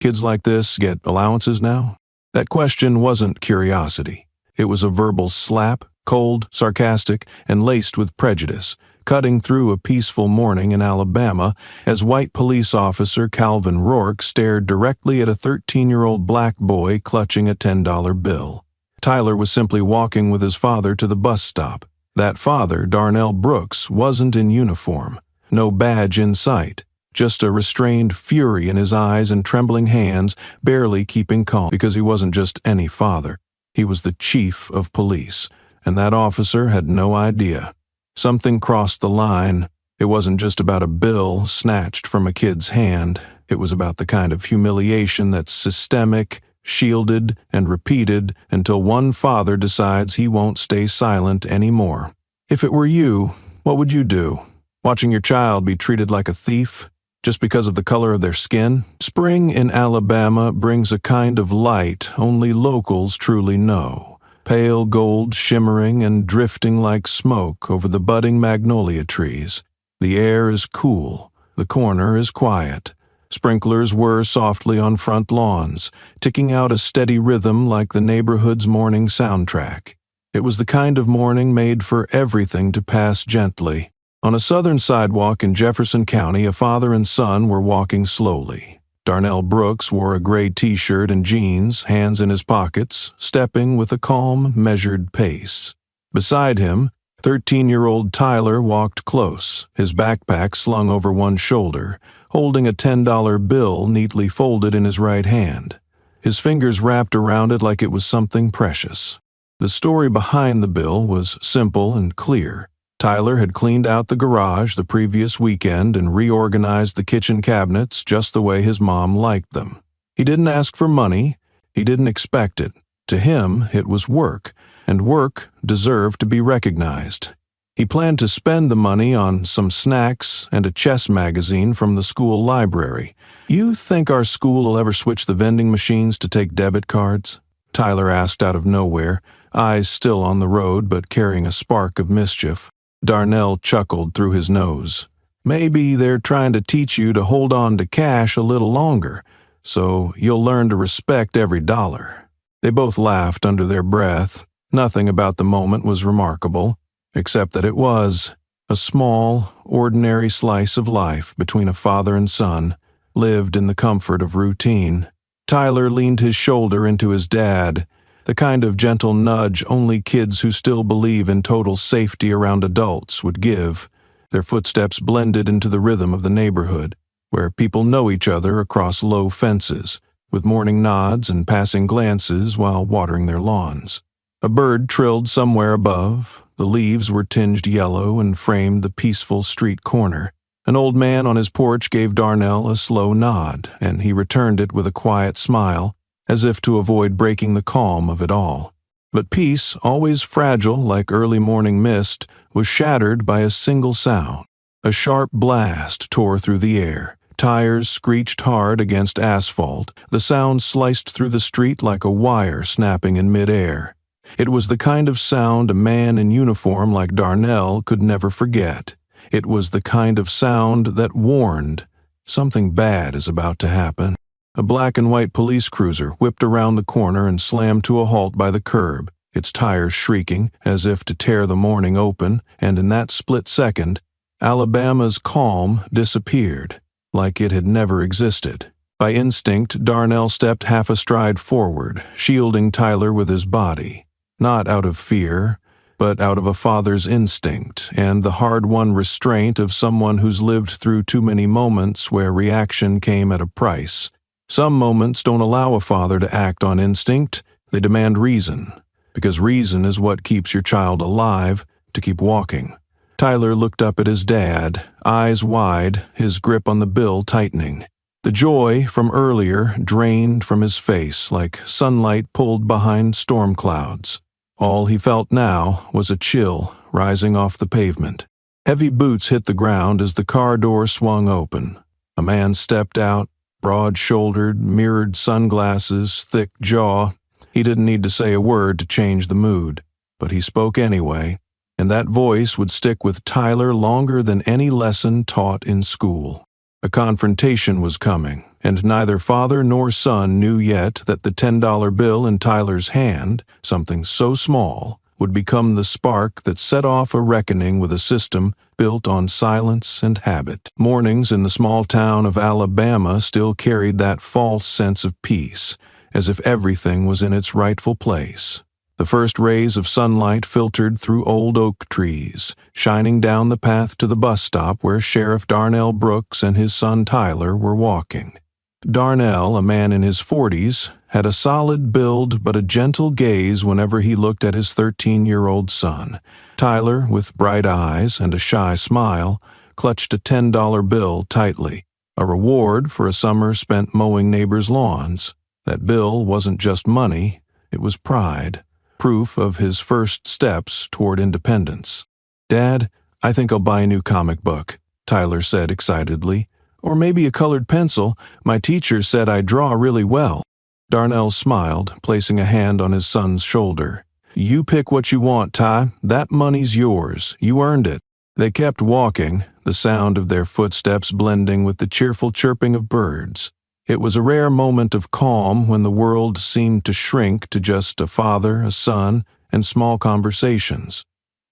Kids like this get allowances now? That question wasn't curiosity. It was a verbal slap, cold, sarcastic, and laced with prejudice, cutting through a peaceful morning in Alabama as white police officer Calvin Rourke stared directly at a 13-year-old black boy clutching a $10 bill. Tyler was simply walking with his father to the bus stop. That father, Darnell Brooks, wasn't in uniform. No badge in sight. Just a restrained fury in his eyes and trembling hands, barely keeping calm, because he wasn't just any father. He was the chief of police, and that officer had no idea. Something crossed the line. It wasn't just about a bill snatched from a kid's hand. It was about the kind of humiliation that's systemic, shielded, and repeated until one father decides he won't stay silent anymore. If it were you, what would you do? Watching your child be treated like a thief? Just because of the color of their skin? Spring in Alabama brings a kind of light only locals truly know. Pale gold shimmering and drifting like smoke over the budding magnolia trees. The air is cool. The corner is quiet. Sprinklers whir softly on front lawns, ticking out a steady rhythm like the neighborhood's morning soundtrack. It was the kind of morning made for everything to pass gently. On a southern sidewalk in Jefferson County, a father and son were walking slowly. Darnell Brooks wore a gray t-shirt and jeans, hands in his pockets, stepping with a calm, measured pace. Beside him, 13-year-old Tyler walked close, his backpack slung over one shoulder, holding a $10 bill neatly folded in his right hand. His fingers wrapped around it like it was something precious. The story behind the bill was simple and clear. Tyler had cleaned out the garage the previous weekend and reorganized the kitchen cabinets just the way his mom liked them. He didn't ask for money. He didn't expect it. To him, it was work, and work deserved to be recognized. He planned to spend the money on some snacks and a chess magazine from the school library. "You think our school will ever switch the vending machines to take debit cards?" Tyler asked out of nowhere, eyes still on the road but carrying a spark of mischief. Darnell chuckled through his nose. "Maybe they're trying to teach you to hold on to cash a little longer, so you'll learn to respect every dollar." They both laughed under their breath. Nothing about the moment was remarkable, except that it was a small, ordinary slice of life between a father and son, lived in the comfort of routine. Tyler leaned his shoulder into his dad, the kind of gentle nudge only kids who still believe in total safety around adults would give. Their footsteps blended into the rhythm of the neighborhood, where people know each other across low fences, with morning nods and passing glances while watering their lawns. A bird trilled somewhere above. The leaves were tinged yellow and framed the peaceful street corner. An old man on his porch gave Darnell a slow nod, and he returned it with a quiet smile, as if to avoid breaking the calm of it all. But peace, always fragile like early morning mist, was shattered by a single sound. A sharp blast tore through the air. Tires screeched hard against asphalt. The sound sliced through the street like a wire snapping in midair. It was the kind of sound a man in uniform like Darnell could never forget. It was the kind of sound that warned, something bad is about to happen. A black and white police cruiser whipped around the corner and slammed to a halt by the curb, its tires shrieking as if to tear the morning open, and in that split second, Alabama's calm disappeared, like it had never existed. By instinct, Darnell stepped half a stride forward, shielding Tyler with his body, not out of fear, but out of a father's instinct and the hard-won restraint of someone who's lived through too many moments where reaction came at a price. Some moments don't allow a father to act on instinct. They demand reason, because reason is what keeps your child alive, to keep walking. Tyler looked up at his dad, eyes wide, his grip on the bill tightening. The joy from earlier drained from his face like sunlight pulled behind storm clouds. All he felt now was a chill rising off the pavement. Heavy boots hit the ground as the car door swung open. A man stepped out, broad-shouldered, mirrored sunglasses, thick jaw. He didn't need to say a word to change the mood, but he spoke anyway, and that voice would stick with Tyler longer than any lesson taught in school. A confrontation was coming, and neither father nor son knew yet that the $10 bill in Tyler's hand, something so small, would become the spark that set off a reckoning with a system built on silence and habit. Mornings in the small town of Alabama still carried that false sense of peace, as if everything was in its rightful place. The first rays of sunlight filtered through old oak trees, shining down the path to the bus stop where Sheriff Darnell Brooks and his son Tyler were walking. Darnell, a man in his 40s, had a solid build but a gentle gaze whenever he looked at his 13-year-old son. Tyler, with bright eyes and a shy smile, clutched a $10 bill tightly, a reward for a summer spent mowing neighbors' lawns. That bill wasn't just money, it was pride, proof of his first steps toward independence. "Dad, I think I'll buy a new comic book," Tyler said excitedly. "Or maybe a colored pencil. My teacher said I draw really well." Darnell smiled, placing a hand on his son's shoulder. "You pick what you want, Ty. That money's yours. You earned it." They kept walking, the sound of their footsteps blending with the cheerful chirping of birds. It was a rare moment of calm when the world seemed to shrink to just a father, a son, and small conversations.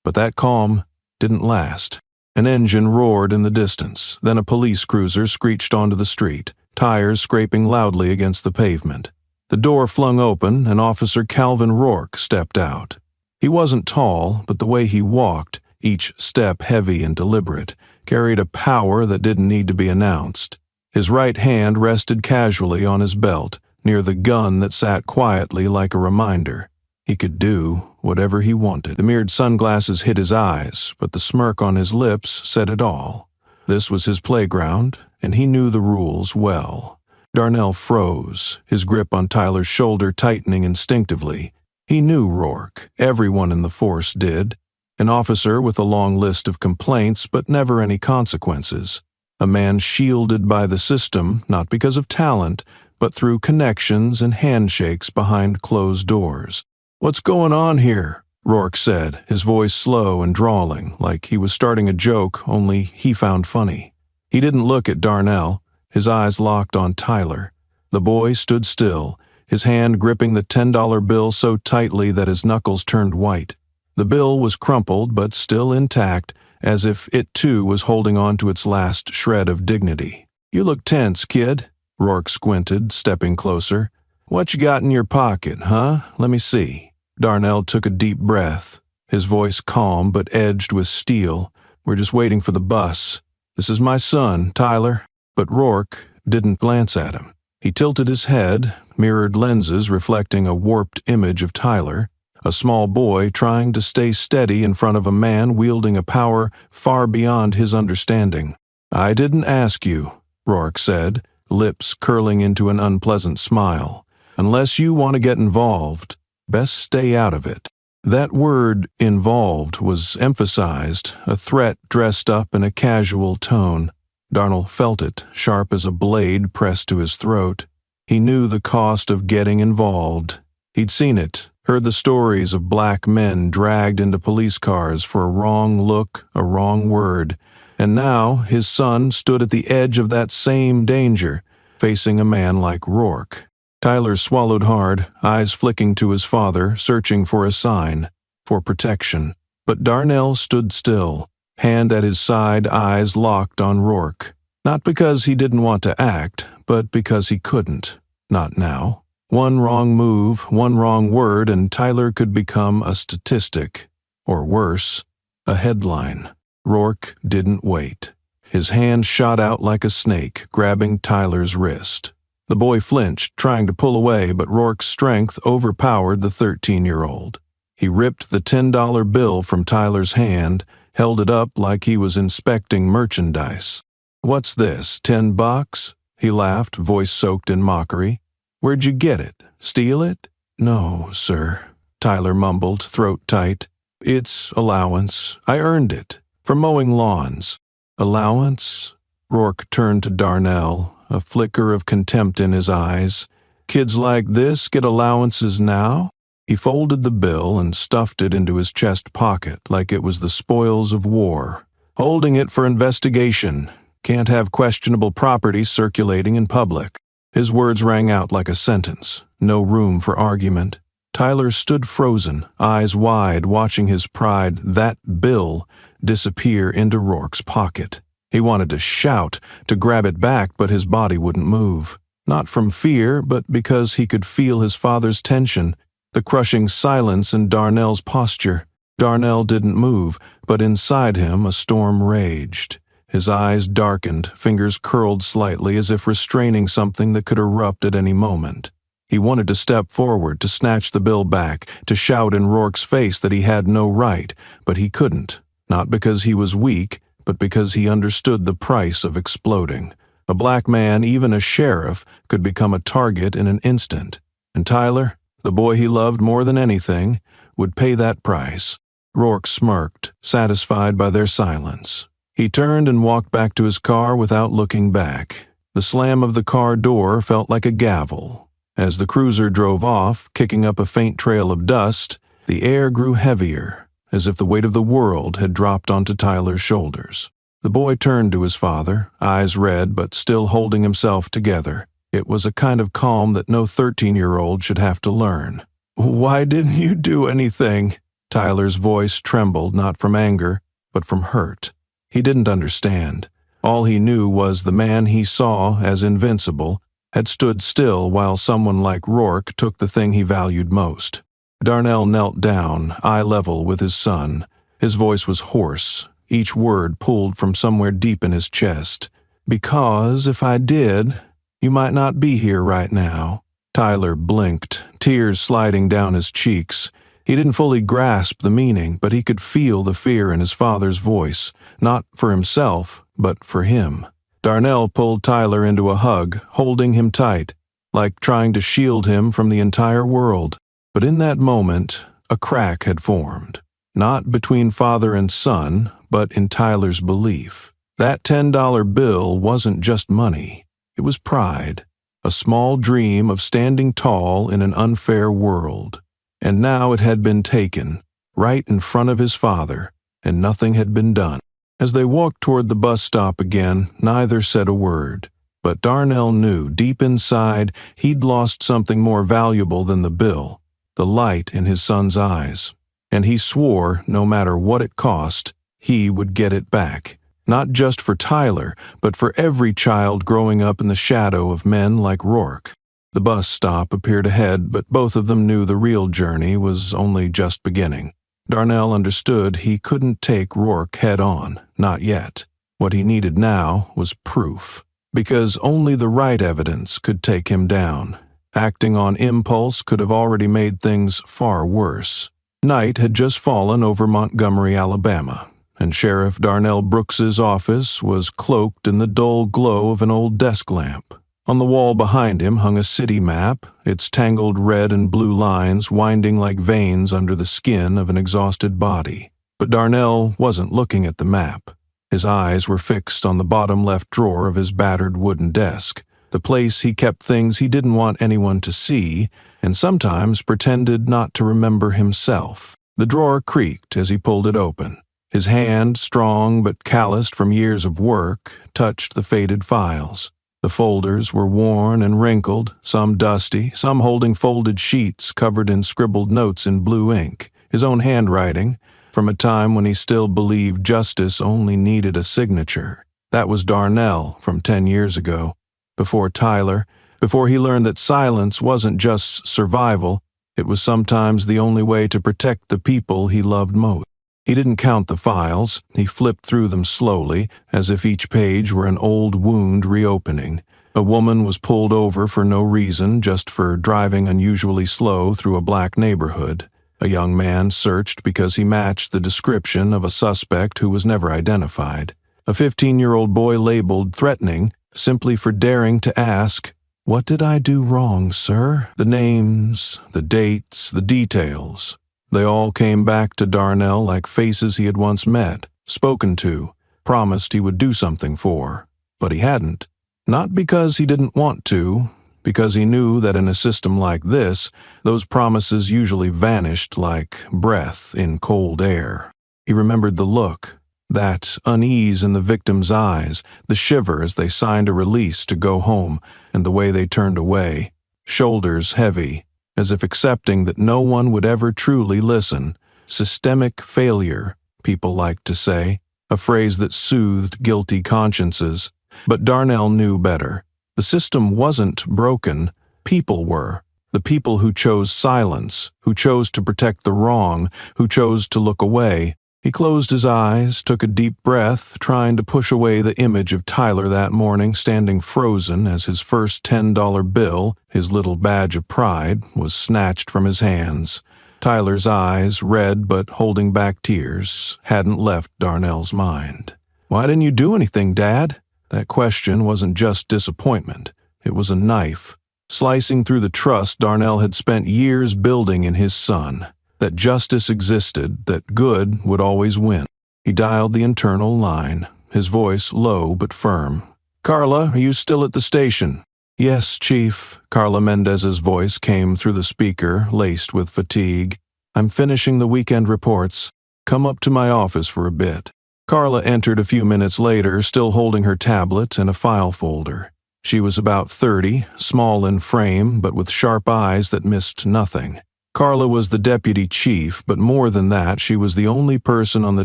But that calm didn't last. An engine roared in the distance, then a police cruiser screeched onto the street, tires scraping loudly against the pavement. The door flung open, and Officer Calvin Rourke stepped out. He wasn't tall, but the way he walked, each step heavy and deliberate, carried a power that didn't need to be announced. His right hand rested casually on his belt, near the gun that sat quietly like a reminder. He could do whatever he wanted. The mirrored sunglasses hid his eyes, but the smirk on his lips said it all. This was his playground, and he knew the rules well. Darnell froze, his grip on Tyler's shoulder tightening instinctively. He knew Rourke. Everyone in the force did. An officer with a long list of complaints, but never any consequences. A man shielded by the system, not because of talent, but through connections and handshakes behind closed doors. "What's going on here?" Rourke said, his voice slow and drawling, like he was starting a joke only he found funny. He didn't look at Darnell. His eyes locked on Tyler. The boy stood still, his hand gripping the $10 bill so tightly that his knuckles turned white. The bill was crumpled but still intact, as if it too was holding on to its last shred of dignity. "You look tense, kid." Rourke squinted, stepping closer. "What you got in your pocket, huh? Let me see." Darnell took a deep breath, his voice calm but edged with steel. "We're just waiting for the bus. This is my son, Tyler." But Rourke didn't glance at him. He tilted his head, mirrored lenses reflecting a warped image of Tyler, a small boy trying to stay steady in front of a man wielding a power far beyond his understanding. "I didn't ask you," Rourke said, lips curling into an unpleasant smile. "Unless you want to get involved, best stay out of it." That word, involved, was emphasized, a threat dressed up in a casual tone. Darnell felt it, sharp as a blade pressed to his throat. He knew the cost of getting involved. He'd seen it, heard the stories of black men dragged into police cars for a wrong look, a wrong word, and now his son stood at the edge of that same danger, facing a man like Rourke. Tyler swallowed hard, eyes flicking to his father, searching for a sign, for protection. But Darnell stood still, hand at his side, eyes locked on Rourke. Not because he didn't want to act, but because he couldn't. Not now. One wrong move, one wrong word, and Tyler could become a statistic. Or worse, a headline. Rourke didn't wait. His hand shot out like a snake, grabbing Tyler's wrist. The boy flinched, trying to pull away, but Rourke's strength overpowered the 13-year-old. He ripped the $10 bill from Tyler's hand, held it up like he was inspecting merchandise. "What's this, $10? He laughed, voice soaked in mockery. "Where'd you get it? Steal it?" "No, sir," Tyler mumbled, throat tight. "It's allowance. I earned it. For mowing lawns." "Allowance?" Rourke turned to Darnell, a flicker of contempt in his eyes. "Kids like this get allowances now?" He folded the bill and stuffed it into his chest pocket like it was the spoils of war. "Holding it for investigation. Can't have questionable property circulating in public." His words rang out like a sentence. No room for argument. Tyler stood frozen, eyes wide, watching his pride, that bill, disappear into Rourke's pocket. He wanted to shout, to grab it back, but his body wouldn't move. Not from fear, but because he could feel his father's tension, the crushing silence in Darnell's posture. Darnell didn't move, but inside him a storm raged. His eyes darkened, fingers curled slightly as if restraining something that could erupt at any moment. He wanted to step forward, to snatch the bill back, to shout in Rourke's face that he had no right, but he couldn't, not because he was weak, but because he understood the price of exploding. A black man, even a sheriff, could become a target in an instant, and Tyler, the boy he loved more than anything, would pay that price. Rourke smirked, satisfied by their silence. He turned and walked back to his car without looking back. The slam of the car door felt like a gavel. As the cruiser drove off, kicking up a faint trail of dust, the air grew heavier, as if the weight of the world had dropped onto Tyler's shoulders. The boy turned to his father, eyes red but still holding himself together. It was a kind of calm that no 13-year-old should have to learn. "Why didn't you do anything?" Tyler's voice trembled, not from anger, but from hurt. He didn't understand. All he knew was the man he saw as invincible had stood still while someone like Rourke took the thing he valued most. Darnell knelt down, eye level with his son. His voice was hoarse, each word pulled from somewhere deep in his chest. "Because if I did, you might not be here right now." Tyler blinked, tears sliding down his cheeks. He didn't fully grasp the meaning, but he could feel the fear in his father's voice, not for himself, but for him. Darnell pulled Tyler into a hug, holding him tight, like trying to shield him from the entire world. But in that moment, a crack had formed, not between father and son, but in Tyler's belief. That $10 bill wasn't just money. It was pride, a small dream of standing tall in an unfair world. And now it had been taken, right in front of his father, and nothing had been done. As they walked toward the bus stop again, neither said a word. But Darnell knew, deep inside, he'd lost something more valuable than the bill, the light in his son's eyes. And he swore, no matter what it cost, he would get it back. Not just for Tyler, but for every child growing up in the shadow of men like Rourke. The bus stop appeared ahead, but both of them knew the real journey was only just beginning. Darnell understood he couldn't take Rourke head-on, not yet. What he needed now was proof, because only the right evidence could take him down. Acting on impulse could have already made things far worse. Night had just fallen over Montgomery, Alabama, and Sheriff Darnell Brooks's office was cloaked in the dull glow of an old desk lamp. On the wall behind him hung a city map, its tangled red and blue lines winding like veins under the skin of an exhausted body. But Darnell wasn't looking at the map. His eyes were fixed on the bottom left drawer of his battered wooden desk, the place he kept things he didn't want anyone to see, and sometimes pretended not to remember himself. The drawer creaked as he pulled it open. His hand, strong but calloused from years of work, touched the faded files. The folders were worn and wrinkled, some dusty, some holding folded sheets covered in scribbled notes in blue ink, his own handwriting, from a time when he still believed justice only needed a signature. That was Darnell from 10 years ago, before Tyler, before he learned that silence wasn't just survival, it was sometimes the only way to protect the people he loved most. He didn't count the files. He flipped through them slowly, as if each page were an old wound reopening. A woman was pulled over for no reason, just for driving unusually slow through a black neighborhood. A young man searched because he matched the description of a suspect who was never identified. A 15-year-old boy labeled threatening simply for daring to ask, "What did I do wrong, sir?" The names, the dates, the details. They all came back to Darnell like faces he had once met, spoken to, promised he would do something for. But he hadn't. Not because he didn't want to, because he knew that in a system like this, those promises usually vanished like breath in cold air. He remembered the look, That unease in the victim's eyes, the shiver as they signed a release to go home, and the way they turned away, shoulders heavy, as if accepting that no one would ever truly listen. Systemic failure, people liked to say, a phrase that soothed guilty consciences. But Darnell knew better. The system wasn't broken, people were. The people who chose silence, who chose to protect the wrong, who chose to look away. He closed his eyes, took a deep breath, trying to push away the image of Tyler that morning standing frozen as his first $10 bill, his little badge of pride, was snatched from his hands. Tyler's eyes, red but holding back tears, hadn't left Darnell's mind. "Why didn't you do anything, Dad?" That question wasn't just disappointment. It was a knife, slicing through the trust Darnell had spent years building in his son. That justice existed, that good would always win. He dialed the internal line, his voice low but firm. "Carla, are you still at the station?" "Yes, Chief." Carla Mendez's voice came through the speaker, laced with fatigue. "I'm finishing the weekend reports. Come up to my office for a bit." Carla entered a few minutes later, still holding her tablet and a file folder. She was about 30, small in frame, but with sharp eyes that missed nothing. Carla was the deputy chief, but more than that, she was the only person on the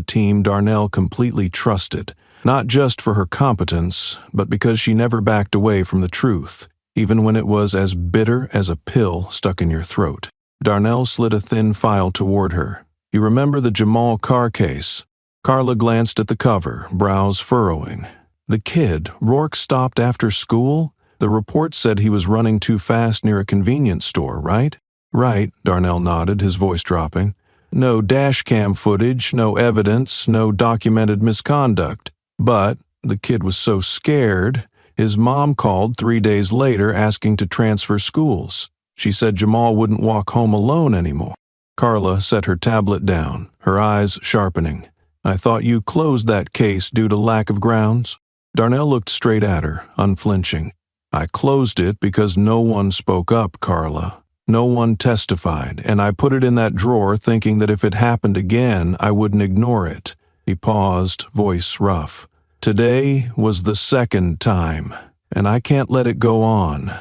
team Darnell completely trusted, not just for her competence, but because she never backed away from the truth, even when it was as bitter as a pill stuck in your throat. Darnell slid a thin file toward her. "You remember the Jamal Carr case?" Carla glanced at the cover, brows furrowing. "The kid, Rourke stopped after school? The report said he was running too fast near a convenience store, right?" "Right," Darnell nodded, his voice dropping. "No dashcam footage, no evidence, no documented misconduct. But the kid was so scared, his mom called 3 days later asking to transfer schools. She said Jamal wouldn't walk home alone anymore." Carla set her tablet down, her eyes sharpening. "I thought you closed that case due to lack of grounds?" Darnell looked straight at her, unflinching. "I closed it because no one spoke up, Carla. No one testified, and I put it in that drawer thinking that if it happened again, I wouldn't ignore it." He paused, voice rough. "Today was the second time, and I can't let it go on."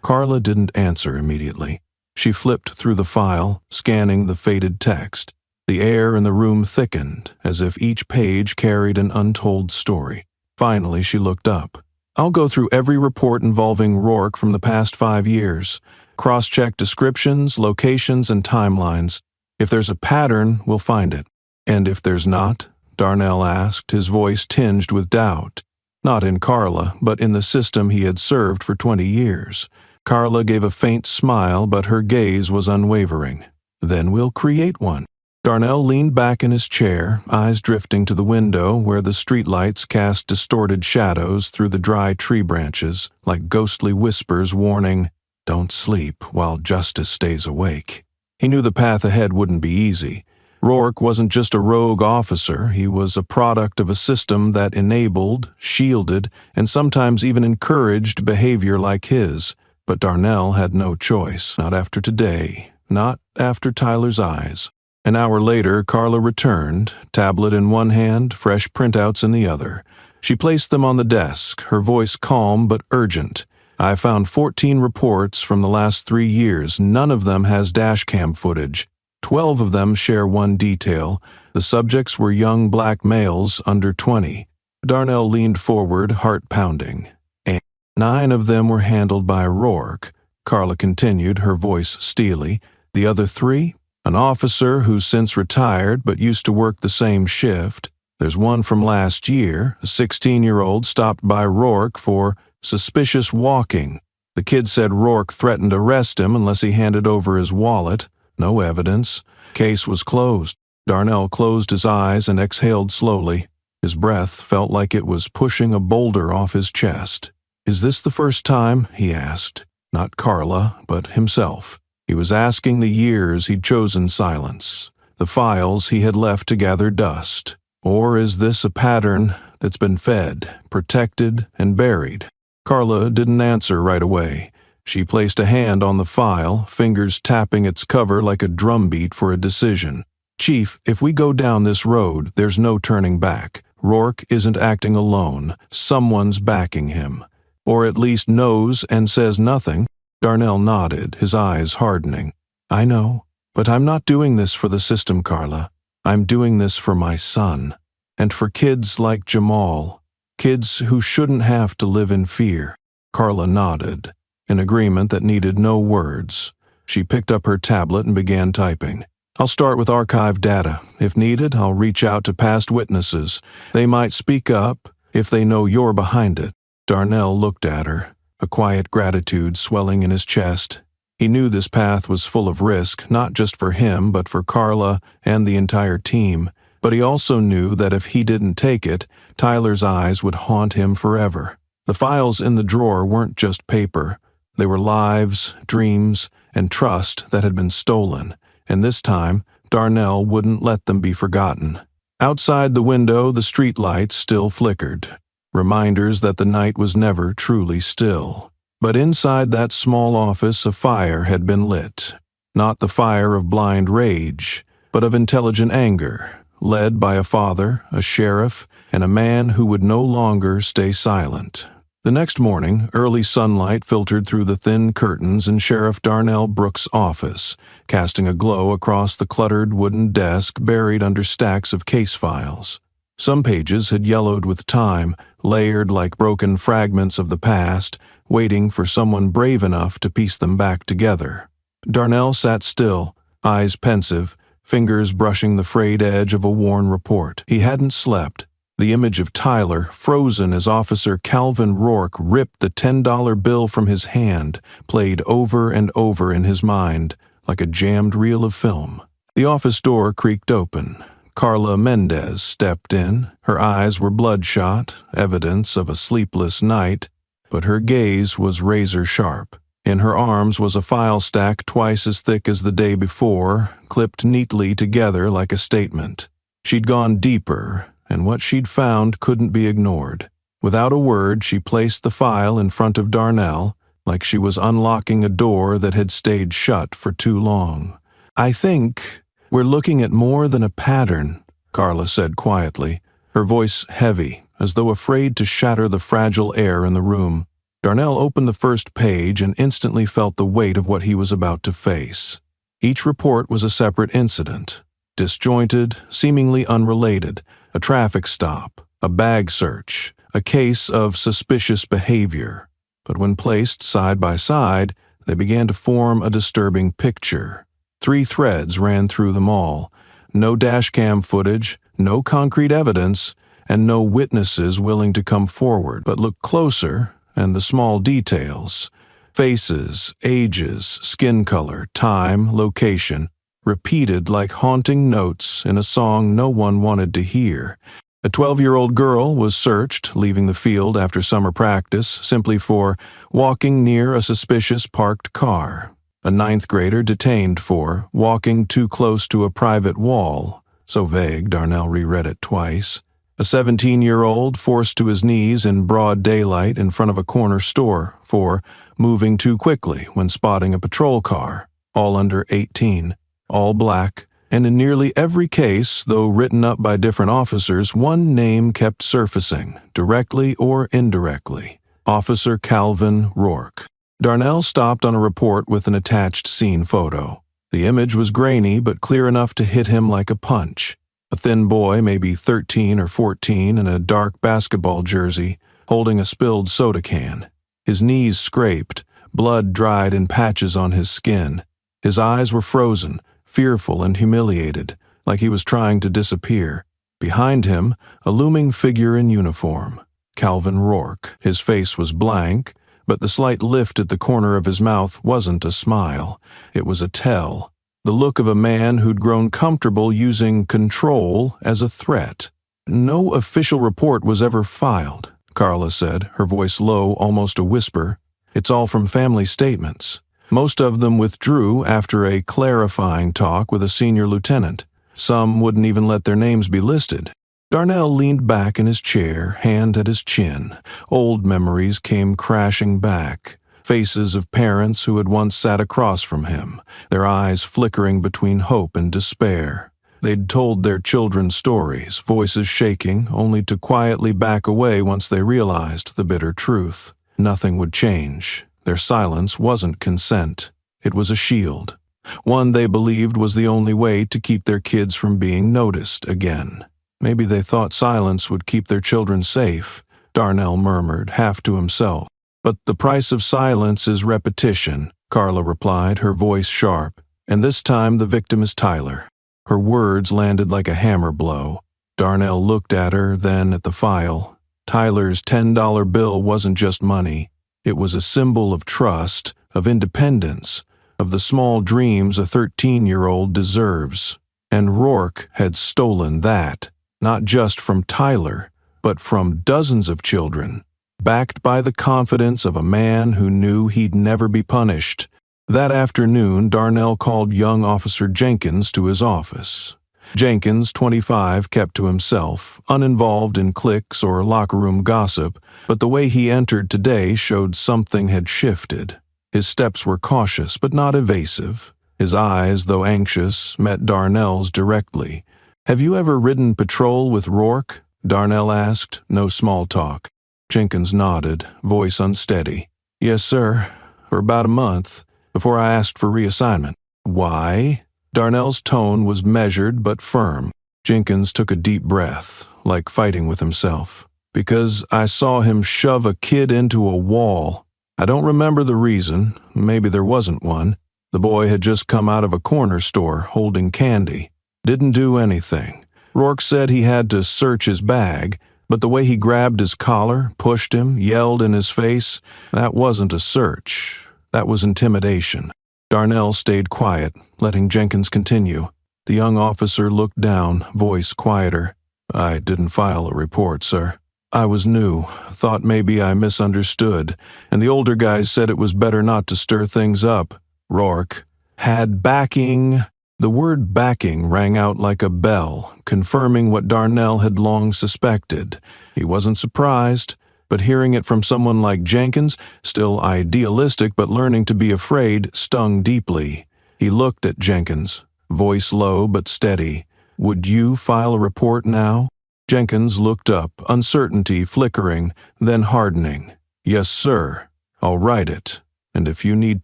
Carla didn't answer immediately. She flipped through the file, scanning the faded text. The air in the room thickened, as if each page carried an untold story. Finally, she looked up. "I'll go through every report involving Rourke from the past 5 years. Cross-check descriptions, locations, and timelines. If there's a pattern, we'll find it." "And if there's not?" Darnell asked, his voice tinged with doubt. Not in Carla, but in the system he had served for 20 years. Carla gave a faint smile, but her gaze was unwavering. "Then we'll create one." Darnell leaned back in his chair, eyes drifting to the window where the streetlights cast distorted shadows through the dry tree branches, like ghostly whispers warning, "Don't sleep while justice stays awake." He knew the path ahead wouldn't be easy. Rourke wasn't just a rogue officer, he was a product of a system that enabled, shielded, and sometimes even encouraged behavior like his. But Darnell had no choice, not after today, not after Tyler's eyes. An hour later, Carla returned, tablet in one hand, fresh printouts in the other. She placed them on the desk, her voice calm but urgent. "I found 14 reports from the last 3 years. None of them has dashcam footage. 12 of them share one detail. The subjects were young black males under 20. Darnell leaned forward, heart pounding. "And 9 of them were handled by Rourke," Carla continued, her voice steely. "The other 3? An officer who's since retired but used to work the same shift. There's one from last year, a 16-year-old stopped by Rourke for suspicious walking. The kid said Rourke threatened to arrest him unless he handed over his wallet. No evidence. Case was closed." Darnell closed his eyes and exhaled slowly. His breath felt like it was pushing a boulder off his chest. "Is this the first time?" he asked. Not Carla, but himself. He was asking the years he'd chosen silence, the files he had left to gather dust. Or is this a pattern that's been fed, protected, and buried? Carla didn't answer right away. She placed a hand on the file, fingers tapping its cover like a drumbeat for a decision. "Chief, if we go down this road, there's no turning back. Rourke isn't acting alone. Someone's backing him. Or at least knows and says nothing. Darnell nodded, his eyes hardening. I know, but I'm not doing this for the system, Carla. I'm doing this for my son. And for kids like Jamal. Kids who shouldn't have to live in fear. Carla nodded, in agreement that needed no words. She picked up her tablet and began typing. I'll start with archive data. If needed, I'll reach out to past witnesses. They might speak up if they know you're behind it. Darnell looked at her, a quiet gratitude swelling in his chest. He knew this path was full of risk, not just for him, but for Carla and the entire team. But he also knew that if he didn't take it, Tyler's eyes would haunt him forever. The files in the drawer weren't just paper. They were lives, dreams, and trust that had been stolen. And this time, Darnell wouldn't let them be forgotten. Outside the window, the street lights still flickered, reminders that the night was never truly still. But inside that small office, a fire had been lit. Not the fire of blind rage, but of intelligent anger, led by a father, a sheriff, and a man who would no longer stay silent. The next morning, early sunlight filtered through the thin curtains in Sheriff Darnell Brooks' office, casting a glow across the cluttered wooden desk buried under stacks of case files. Some pages had yellowed with time, layered like broken fragments of the past, waiting for someone brave enough to piece them back together. Darnell sat still, eyes pensive, fingers brushing the frayed edge of a worn report. He hadn't slept. The image of Tyler, frozen as Officer Calvin Rourke ripped the $10 bill from his hand, played over and over in his mind, like a jammed reel of film. The office door creaked open. Carla Mendez stepped in. Her eyes were bloodshot, evidence of a sleepless night, but her gaze was razor-sharp. In her arms was a file stack twice as thick as the day before, clipped neatly together like a statement. She'd gone deeper, and what she'd found couldn't be ignored. Without a word, she placed the file in front of Darnell, like she was unlocking a door that had stayed shut for too long. I think we're looking at more than a pattern, Carla said quietly, her voice heavy, as though afraid to shatter the fragile air in the room. Darnell opened the first page and instantly felt the weight of what he was about to face. Each report was a separate incident, disjointed, seemingly unrelated, a traffic stop, a bag search, a case of suspicious behavior. But when placed side by side, they began to form a disturbing picture. 3 threads ran through them all. No dashcam footage, no concrete evidence, and no witnesses willing to come forward. But look closer, and the small details. Faces, ages, skin color, time, location, repeated like haunting notes in a song no one wanted to hear. A 12-year-old girl was searched, leaving the field after summer practice, simply for walking near a suspicious parked car. A 9th grader detained for walking too close to a private wall. So vague, Darnell reread it twice. A 17-year-old forced to his knees in broad daylight in front of a corner store for moving too quickly when spotting a patrol car, all under 18. All black, and in nearly every case, though written up by different officers, one name kept surfacing, directly or indirectly: Officer Calvin Rourke. Darnell stopped on a report with an attached scene photo. The image was grainy but clear enough to hit him like a punch. A thin boy, maybe 13 or 14, in a dark basketball jersey, holding a spilled soda can. His knees scraped, blood dried in patches on his skin. His eyes were frozen, fearful and humiliated, like he was trying to disappear. Behind him, a looming figure in uniform. Calvin Rourke. His face was blank, but the slight lift at the corner of his mouth wasn't a smile. It was a tell. The look of a man who'd grown comfortable using control as a threat. No official report was ever filed, Carla said, her voice low, almost a whisper. It's all from family statements. Most of them withdrew after a clarifying talk with a senior lieutenant. Some wouldn't even let their names be listed. Darnell leaned back in his chair, hand at his chin. Old memories came crashing back. Faces of parents who had once sat across from him, their eyes flickering between hope and despair. They'd told their children stories, voices shaking, only to quietly back away once they realized the bitter truth. Nothing would change. Their silence wasn't consent. It was a shield. One they believed was the only way to keep their kids from being noticed again. Maybe they thought silence would keep their children safe, Darnell murmured, half to himself. But the price of silence is repetition, Carla replied, her voice sharp. And this time the victim is Tyler. Her words landed like a hammer blow. Darnell looked at her, then at the file. Tyler's $10 bill wasn't just money. It was a symbol of trust, of independence, of the small dreams a 13-year-old deserves. And Rourke had stolen that, not just from Tyler, but from dozens of children, backed by the confidence of a man who knew he'd never be punished. That afternoon, Darnell called young Officer Jenkins to his office. Jenkins, 25, kept to himself, uninvolved in cliques or locker room gossip, but the way he entered today showed something had shifted. His steps were cautious but not evasive. His eyes, though anxious, met Darnell's directly. "Have you ever ridden patrol with Rourke?" Darnell asked, no small talk. Jenkins nodded, voice unsteady. "Yes, sir, for about a month, before I asked for reassignment." "Why?" Darnell's tone was measured but firm. Jenkins took a deep breath, like fighting with himself. "Because I saw him shove a kid into a wall. I don't remember the reason. Maybe there wasn't one. The boy had just come out of a corner store holding candy. Didn't do anything. Rourke said he had to search his bag, but the way he grabbed his collar, pushed him, yelled in his face, that wasn't a search. That was intimidation." Darnell stayed quiet, letting Jenkins continue. The young officer looked down, voice quieter. "I didn't file a report, sir. I was new, thought maybe I misunderstood, and the older guys said it was better not to stir things up. Rourke had backing." The word backing rang out like a bell, confirming what Darnell had long suspected. He wasn't surprised, but hearing it from someone like Jenkins, still idealistic but learning to be afraid, stung deeply. He looked at Jenkins, voice low but steady. "Would you file a report now?" Jenkins looked up, uncertainty flickering, then hardening. "Yes, sir. I'll write it. And if you need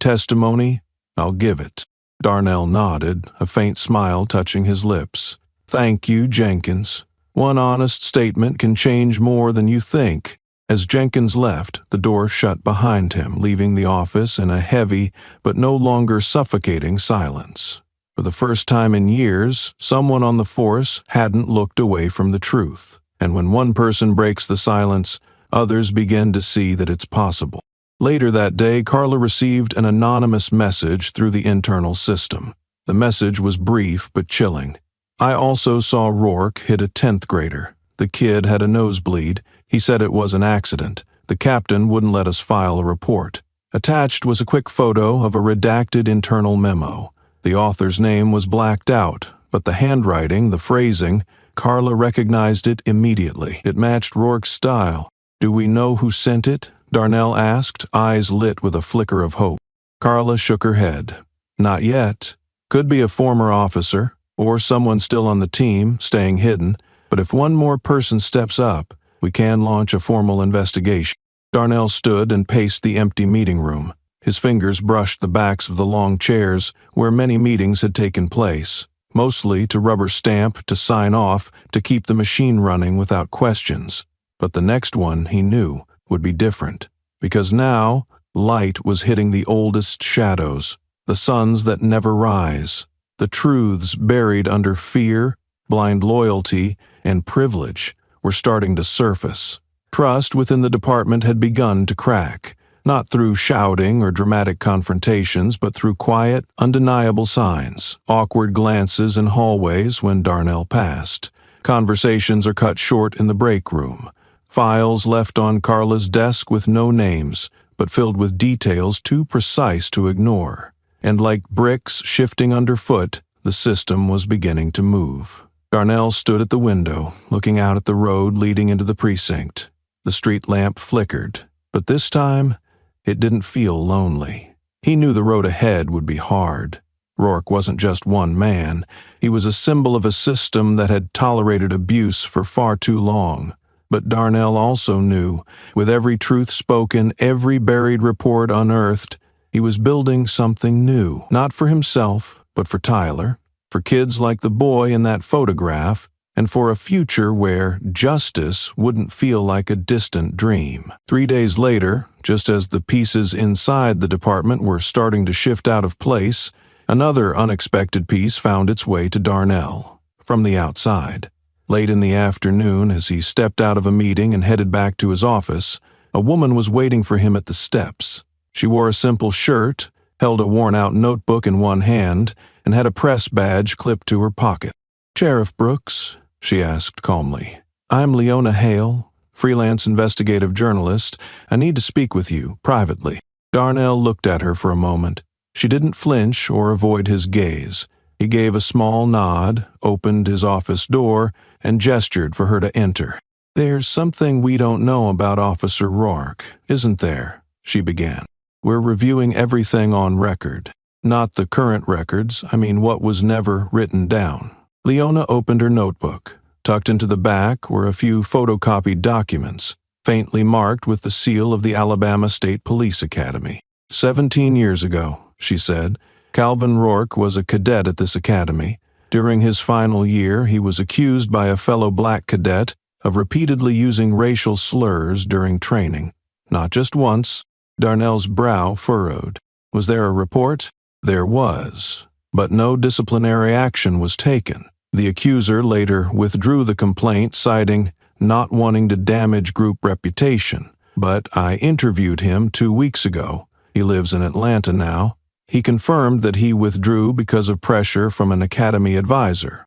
testimony, I'll give it." Darnell nodded, a faint smile touching his lips. "Thank you, Jenkins. One honest statement can change more than you think." As Jenkins left, the door shut behind him, leaving the office in a heavy but no longer suffocating silence. For the first time in years, someone on the force hadn't looked away from the truth. And when one person breaks the silence, others begin to see that it's possible. Later that day, Carla received an anonymous message through the internal system. The message was brief but chilling. "I also saw Rourke hit a 10th grader. The kid had a nosebleed. He said it was an accident. The captain wouldn't let us file a report." Attached was a quick photo of a redacted internal memo. The author's name was blacked out, but the handwriting, the phrasing, Carla recognized it immediately. It matched Rourke's style. "Do we know who sent it?" Darnell asked, eyes lit with a flicker of hope. Carla shook her head. "Not yet. Could be a former officer, or someone still on the team, staying hidden, but if one more person steps up, we can launch a formal investigation." Darnell stood and paced the empty meeting room. His fingers brushed the backs of the long chairs where many meetings had taken place, mostly to rubber stamp, to sign off, to keep the machine running without questions. But the next one, he knew, would be different, because now light was hitting the oldest shadows, the suns that never rise, the truths buried under fear, blind loyalty, and privilege were starting to surface. Trust within the department had begun to crack, not through shouting or dramatic confrontations, but through quiet, undeniable signs, awkward glances in hallways when Darnell passed. Conversations are cut short in the break room. Files left on Carla's desk with no names, but filled with details too precise to ignore. And like bricks shifting underfoot, the system was beginning to move. Darnell stood at the window, looking out at the road leading into the precinct. The street lamp flickered, but this time, it didn't feel lonely. He knew the road ahead would be hard. Rourke wasn't just one man. He was a symbol of a system that had tolerated abuse for far too long. But Darnell also knew, with every truth spoken, every buried report unearthed, he was building something new, not for himself, but for Tyler, for kids like the boy in that photograph, and for a future where justice wouldn't feel like a distant dream. 3 days later, just as the pieces inside the department were starting to shift out of place, another unexpected piece found its way to Darnell, from the outside. Late in the afternoon, as he stepped out of a meeting and headed back to his office, a woman was waiting for him at the steps. She wore a simple shirt, held a worn-out notebook in one hand, and had a press badge clipped to her pocket. "Sheriff Brooks?" she asked calmly. "I'm Leona Hale, freelance investigative journalist. I need to speak with you, privately." Darnell looked at her for a moment. She didn't flinch or avoid his gaze. He gave a small nod, opened his office door, and gestured for her to enter. "There's something we don't know about Officer Rourke, isn't there?" she began. "We're reviewing everything on record. Not the current records, I mean what was never written down." Leona opened her notebook. Tucked into the back were a few photocopied documents, faintly marked with the seal of the Alabama State Police Academy. 17 years ago, she said, Calvin Rourke was a cadet at this academy. During his final year, he was accused by a fellow black cadet of repeatedly using racial slurs during training. Not just once. Darnell's brow furrowed. Was there a report? There was. But no disciplinary action was taken. The accuser later withdrew the complaint, citing not wanting to damage group reputation. But I interviewed him 2 weeks ago. He lives in Atlanta now. He confirmed that he withdrew because of pressure from an academy advisor.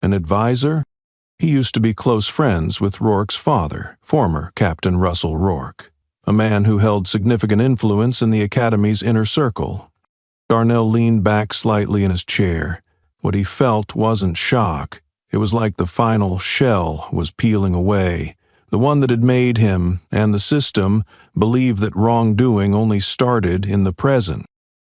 An advisor? He used to be close friends with Rourke's father, former Captain Russell Rourke, a man who held significant influence in the academy's inner circle. Darnell leaned back slightly in his chair. What he felt wasn't shock. It was like the final shell was peeling away, the one that had made him and the system believe that wrongdoing only started in the present.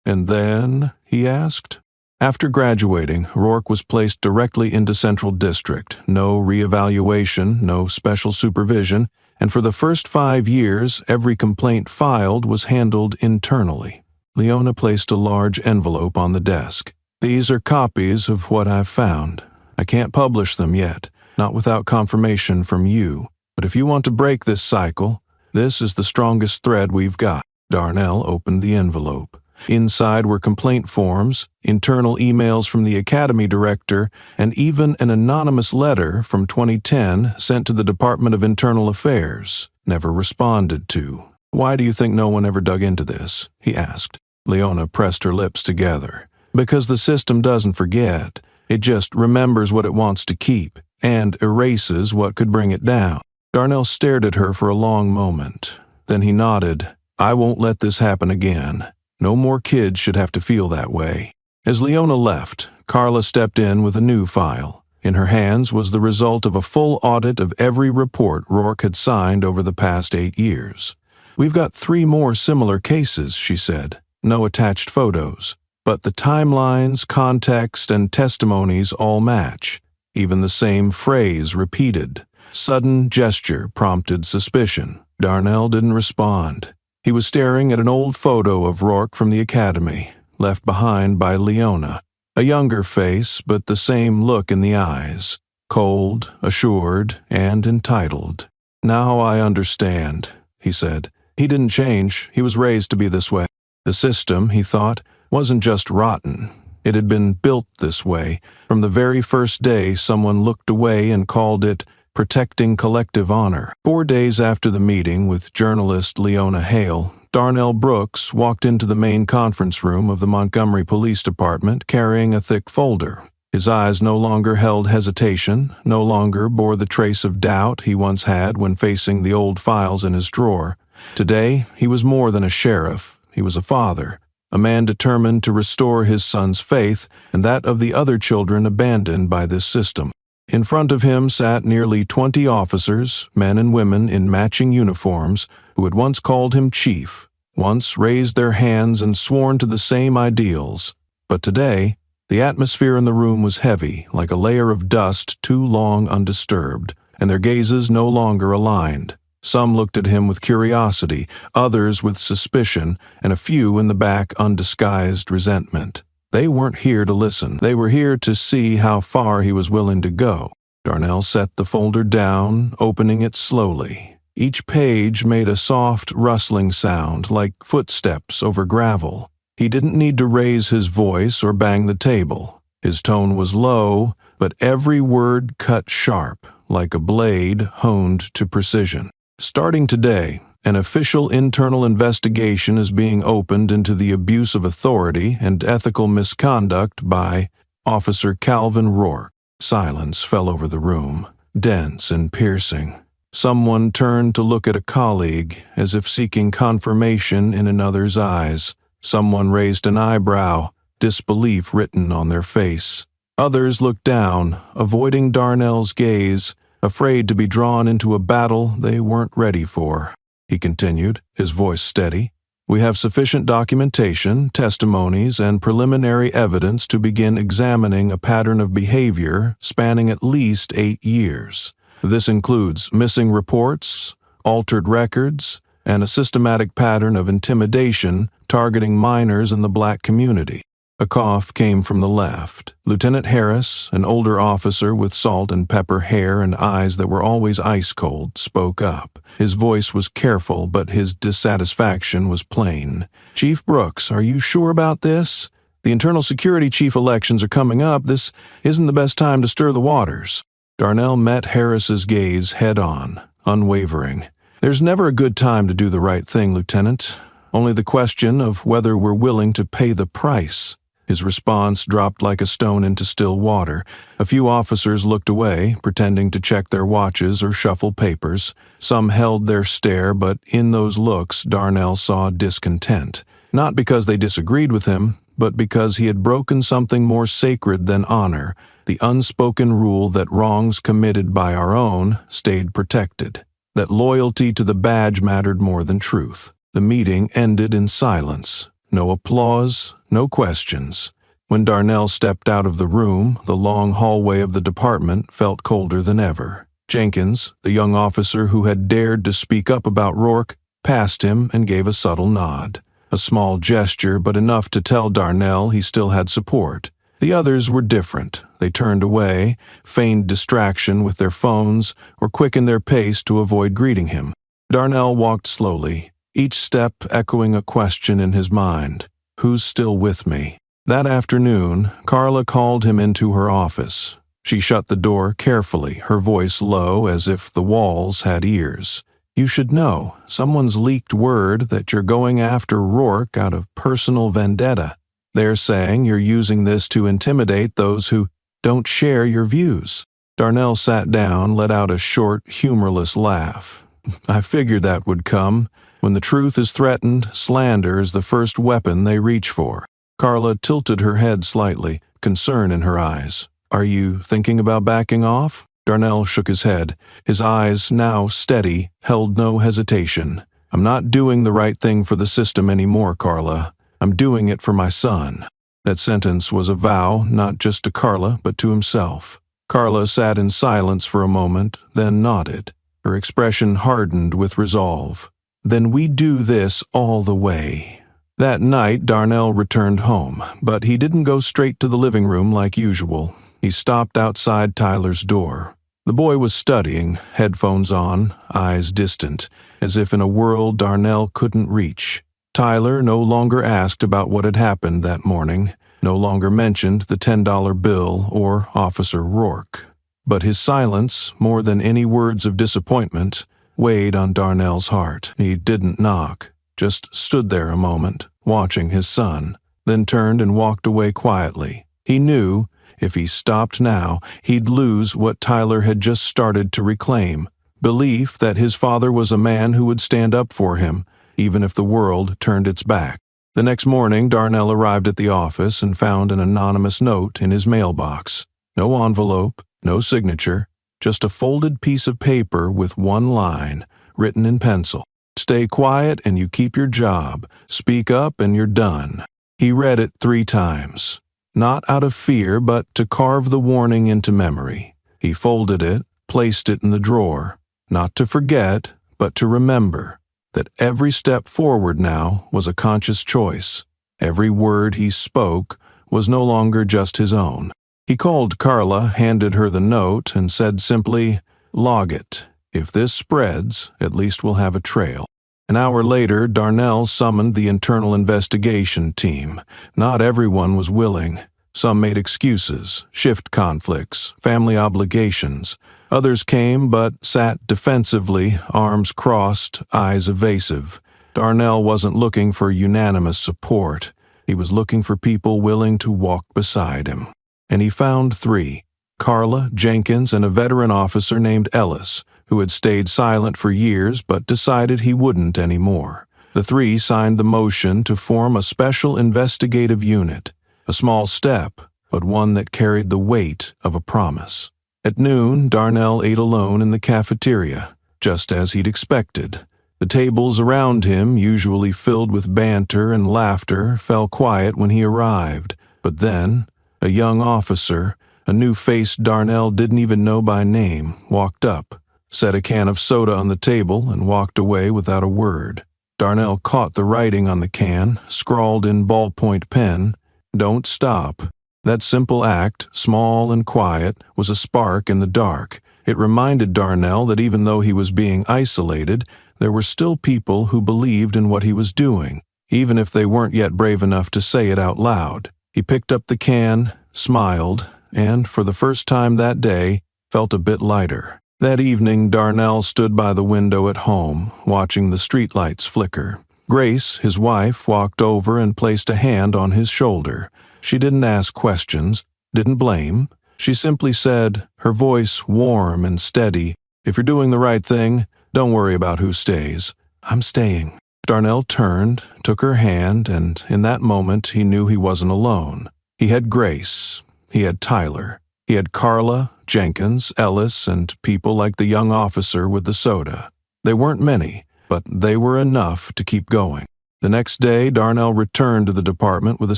"And then?" he asked. After graduating, Rourke was placed directly into Central District. No reevaluation, no special supervision, and for the first 5 years, every complaint filed was handled internally. Leona placed a large envelope on the desk. "These are copies of what I've found. I can't publish them yet, not without confirmation from you. But if you want to break this cycle, this is the strongest thread we've got." Darnell opened the envelope. Inside were complaint forms, internal emails from the academy director, and even an anonymous letter from 2010 sent to the Department of Internal Affairs, never responded to. "Why do you think no one ever dug into this?" he asked. Leona pressed her lips together. "Because the system doesn't forget. It just remembers what it wants to keep, and erases what could bring it down." Darnell stared at her for a long moment. Then he nodded. "I won't let this happen again. No more kids should have to feel that way." As Leona left, Carla stepped in with a new file. In her hands was the result of a full audit of every report Rourke had signed over the past 8 years. "We've got 3 more similar cases," she said. "No attached photos. But the timelines, context, and testimonies all match. Even the same phrase repeated. Sudden gesture prompted suspicion. Darnell didn't respond. He was staring at an old photo of Rourke from the academy, left behind by Leona. A younger face, but the same look in the eyes. Cold, assured, and entitled. "Now I understand," he said. "He didn't change. He was raised to be this way." The system, he thought, wasn't just rotten. It had been built this way. From the very first day, someone looked away and called it protecting collective honor. 4 days after the meeting with journalist Leona Hale, Darnell Brooks walked into the main conference room of the Montgomery Police Department carrying a thick folder. His eyes no longer held hesitation, no longer bore the trace of doubt he once had when facing the old files in his drawer. Today, he was more than a sheriff. He was a father, a man determined to restore his son's faith and that of the other children abandoned by this system. In front of him sat nearly 20 officers, men and women in matching uniforms, who had once called him chief, once raised their hands and sworn to the same ideals, But today, the atmosphere in the room was heavy, like a layer of dust too long undisturbed, and their gazes no longer aligned. Some looked at him with curiosity, others with suspicion, and a few in the back undisguised resentment. They weren't here to listen. They were here to see how far he was willing to go. Darnell set the folder down, opening it slowly. Each page made a soft, rustling sound, like footsteps over gravel. He didn't need to raise his voice or bang the table. His tone was low, but every word cut sharp, like a blade honed to precision. Starting today, an official internal investigation is being opened into the abuse of authority and ethical misconduct by Officer Calvin Rourke. Silence fell over the room, dense and piercing. Someone turned to look at a colleague, as if seeking confirmation in another's eyes. Someone raised an eyebrow, disbelief written on their face. Others looked down, avoiding Darnell's gaze, afraid to be drawn into a battle they weren't ready for. He continued, his voice steady. We have sufficient documentation, testimonies, and preliminary evidence to begin examining a pattern of behavior spanning at least 8 years. This includes missing reports, altered records, and a systematic pattern of intimidation targeting minors in the black community. A cough came from the left. Lieutenant Harris, an older officer with salt and pepper hair and eyes that were always ice-cold, spoke up. His voice was careful, but his dissatisfaction was plain. Chief Brooks, are you sure about this? The internal security chief elections are coming up. This isn't the best time to stir the waters. Darnell met Harris's gaze head-on, unwavering. There's never a good time to do the right thing, Lieutenant. Only the question of whether we're willing to pay the price. His response dropped like a stone into still water. A few officers looked away, pretending to check their watches or shuffle papers. Some held their stare, but in those looks Darnell saw discontent. Not because they disagreed with him, but because he had broken something more sacred than honor, the unspoken rule that wrongs committed by our own stayed protected, that loyalty to the badge mattered more than truth. The meeting ended in silence. No applause, no questions. When Darnell stepped out of the room, the long hallway of the department felt colder than ever. Jenkins, the young officer who had dared to speak up about Rourke, passed him and gave a subtle nod. A small gesture, but enough to tell Darnell he still had support. The others were different. They turned away, feigned distraction with their phones, or quickened their pace to avoid greeting him. Darnell walked slowly, each step echoing a question in his mind. Who's still with me? That afternoon, Carla called him into her office. She shut the door carefully, her voice low as if the walls had ears. You should know, someone's leaked word that you're going after Rourke out of personal vendetta. They're saying you're using this to intimidate those who don't share your views. Darnell sat down, let out a short, humorless laugh. I figured that would come. When the truth is threatened, slander is the first weapon they reach for. Carla tilted her head slightly, concern in her eyes. Are you thinking about backing off? Darnell shook his head. His eyes, now steady, held no hesitation. I'm not doing the right thing for the system anymore, Carla. I'm doing it for my son. That sentence was a vow, not just to Carla, but to himself. Carla sat in silence for a moment, then nodded. Her expression hardened with resolve. Then we do this all the way. That night, Darnell returned home, but he didn't go straight to the living room like usual. He stopped outside Tyler's door. The boy was studying, headphones on, eyes distant, as if in a world Darnell couldn't reach. Tyler no longer asked about what had happened that morning, no longer mentioned the $10 bill or Officer Rourke. But his silence, more than any words of disappointment, weighed on Darnell's heart. He didn't knock, just stood there a moment, watching his son, then turned and walked away quietly. He knew, if he stopped now, he'd lose what Tyler had just started to reclaim, belief that his father was a man who would stand up for him, even if the world turned its back. The next morning, Darnell arrived at the office and found an anonymous note in his mailbox. No envelope, no signature, just a folded piece of paper with one line, written in pencil. Stay quiet and you keep your job. Speak up and you're done. He read it 3 times. Not out of fear, but to carve the warning into memory. He folded it, placed it in the drawer, not to forget, but to remember that every step forward now was a conscious choice. Every word he spoke was no longer just his own. He called Carla, handed her the note, and said simply, "Log it. If this spreads, at least we'll have a trail." An hour later, Darnell summoned the internal investigation team. Not everyone was willing. Some made excuses, shift conflicts, family obligations. Others came but sat defensively, arms crossed, eyes evasive. Darnell wasn't looking for unanimous support. He was looking for people willing to walk beside him. And he found three: Carla, Jenkins, and a veteran officer named Ellis, who had stayed silent for years but decided he wouldn't anymore. The three signed the motion to form a special investigative unit. A small step, but one that carried the weight of a promise. At noon, Darnell ate alone in the cafeteria, just as he'd expected. The tables around him, usually filled with banter and laughter, fell quiet when he arrived. But then, a young officer, a new face Darnell didn't even know by name, walked up, set a can of soda on the table, and walked away without a word. Darnell caught the writing on the can, scrawled in ballpoint pen, "Don't stop." That simple act, small and quiet, was a spark in the dark. It reminded Darnell that even though he was being isolated, there were still people who believed in what he was doing, even if they weren't yet brave enough to say it out loud. He picked up the can, smiled, and, for the first time that day, felt a bit lighter. That evening, Darnell stood by the window at home, watching the streetlights flicker. Grace, his wife, walked over and placed a hand on his shoulder. She didn't ask questions, didn't blame. She simply said, her voice warm and steady, "If you're doing the right thing, don't worry about who stays. I'm staying." Darnell turned, took her hand, and in that moment he knew he wasn't alone. He had Grace. He had Tyler. He had Carla, Jenkins, Ellis, and people like the young officer with the soda. They weren't many, but they were enough to keep going. The next day, Darnell returned to the department with a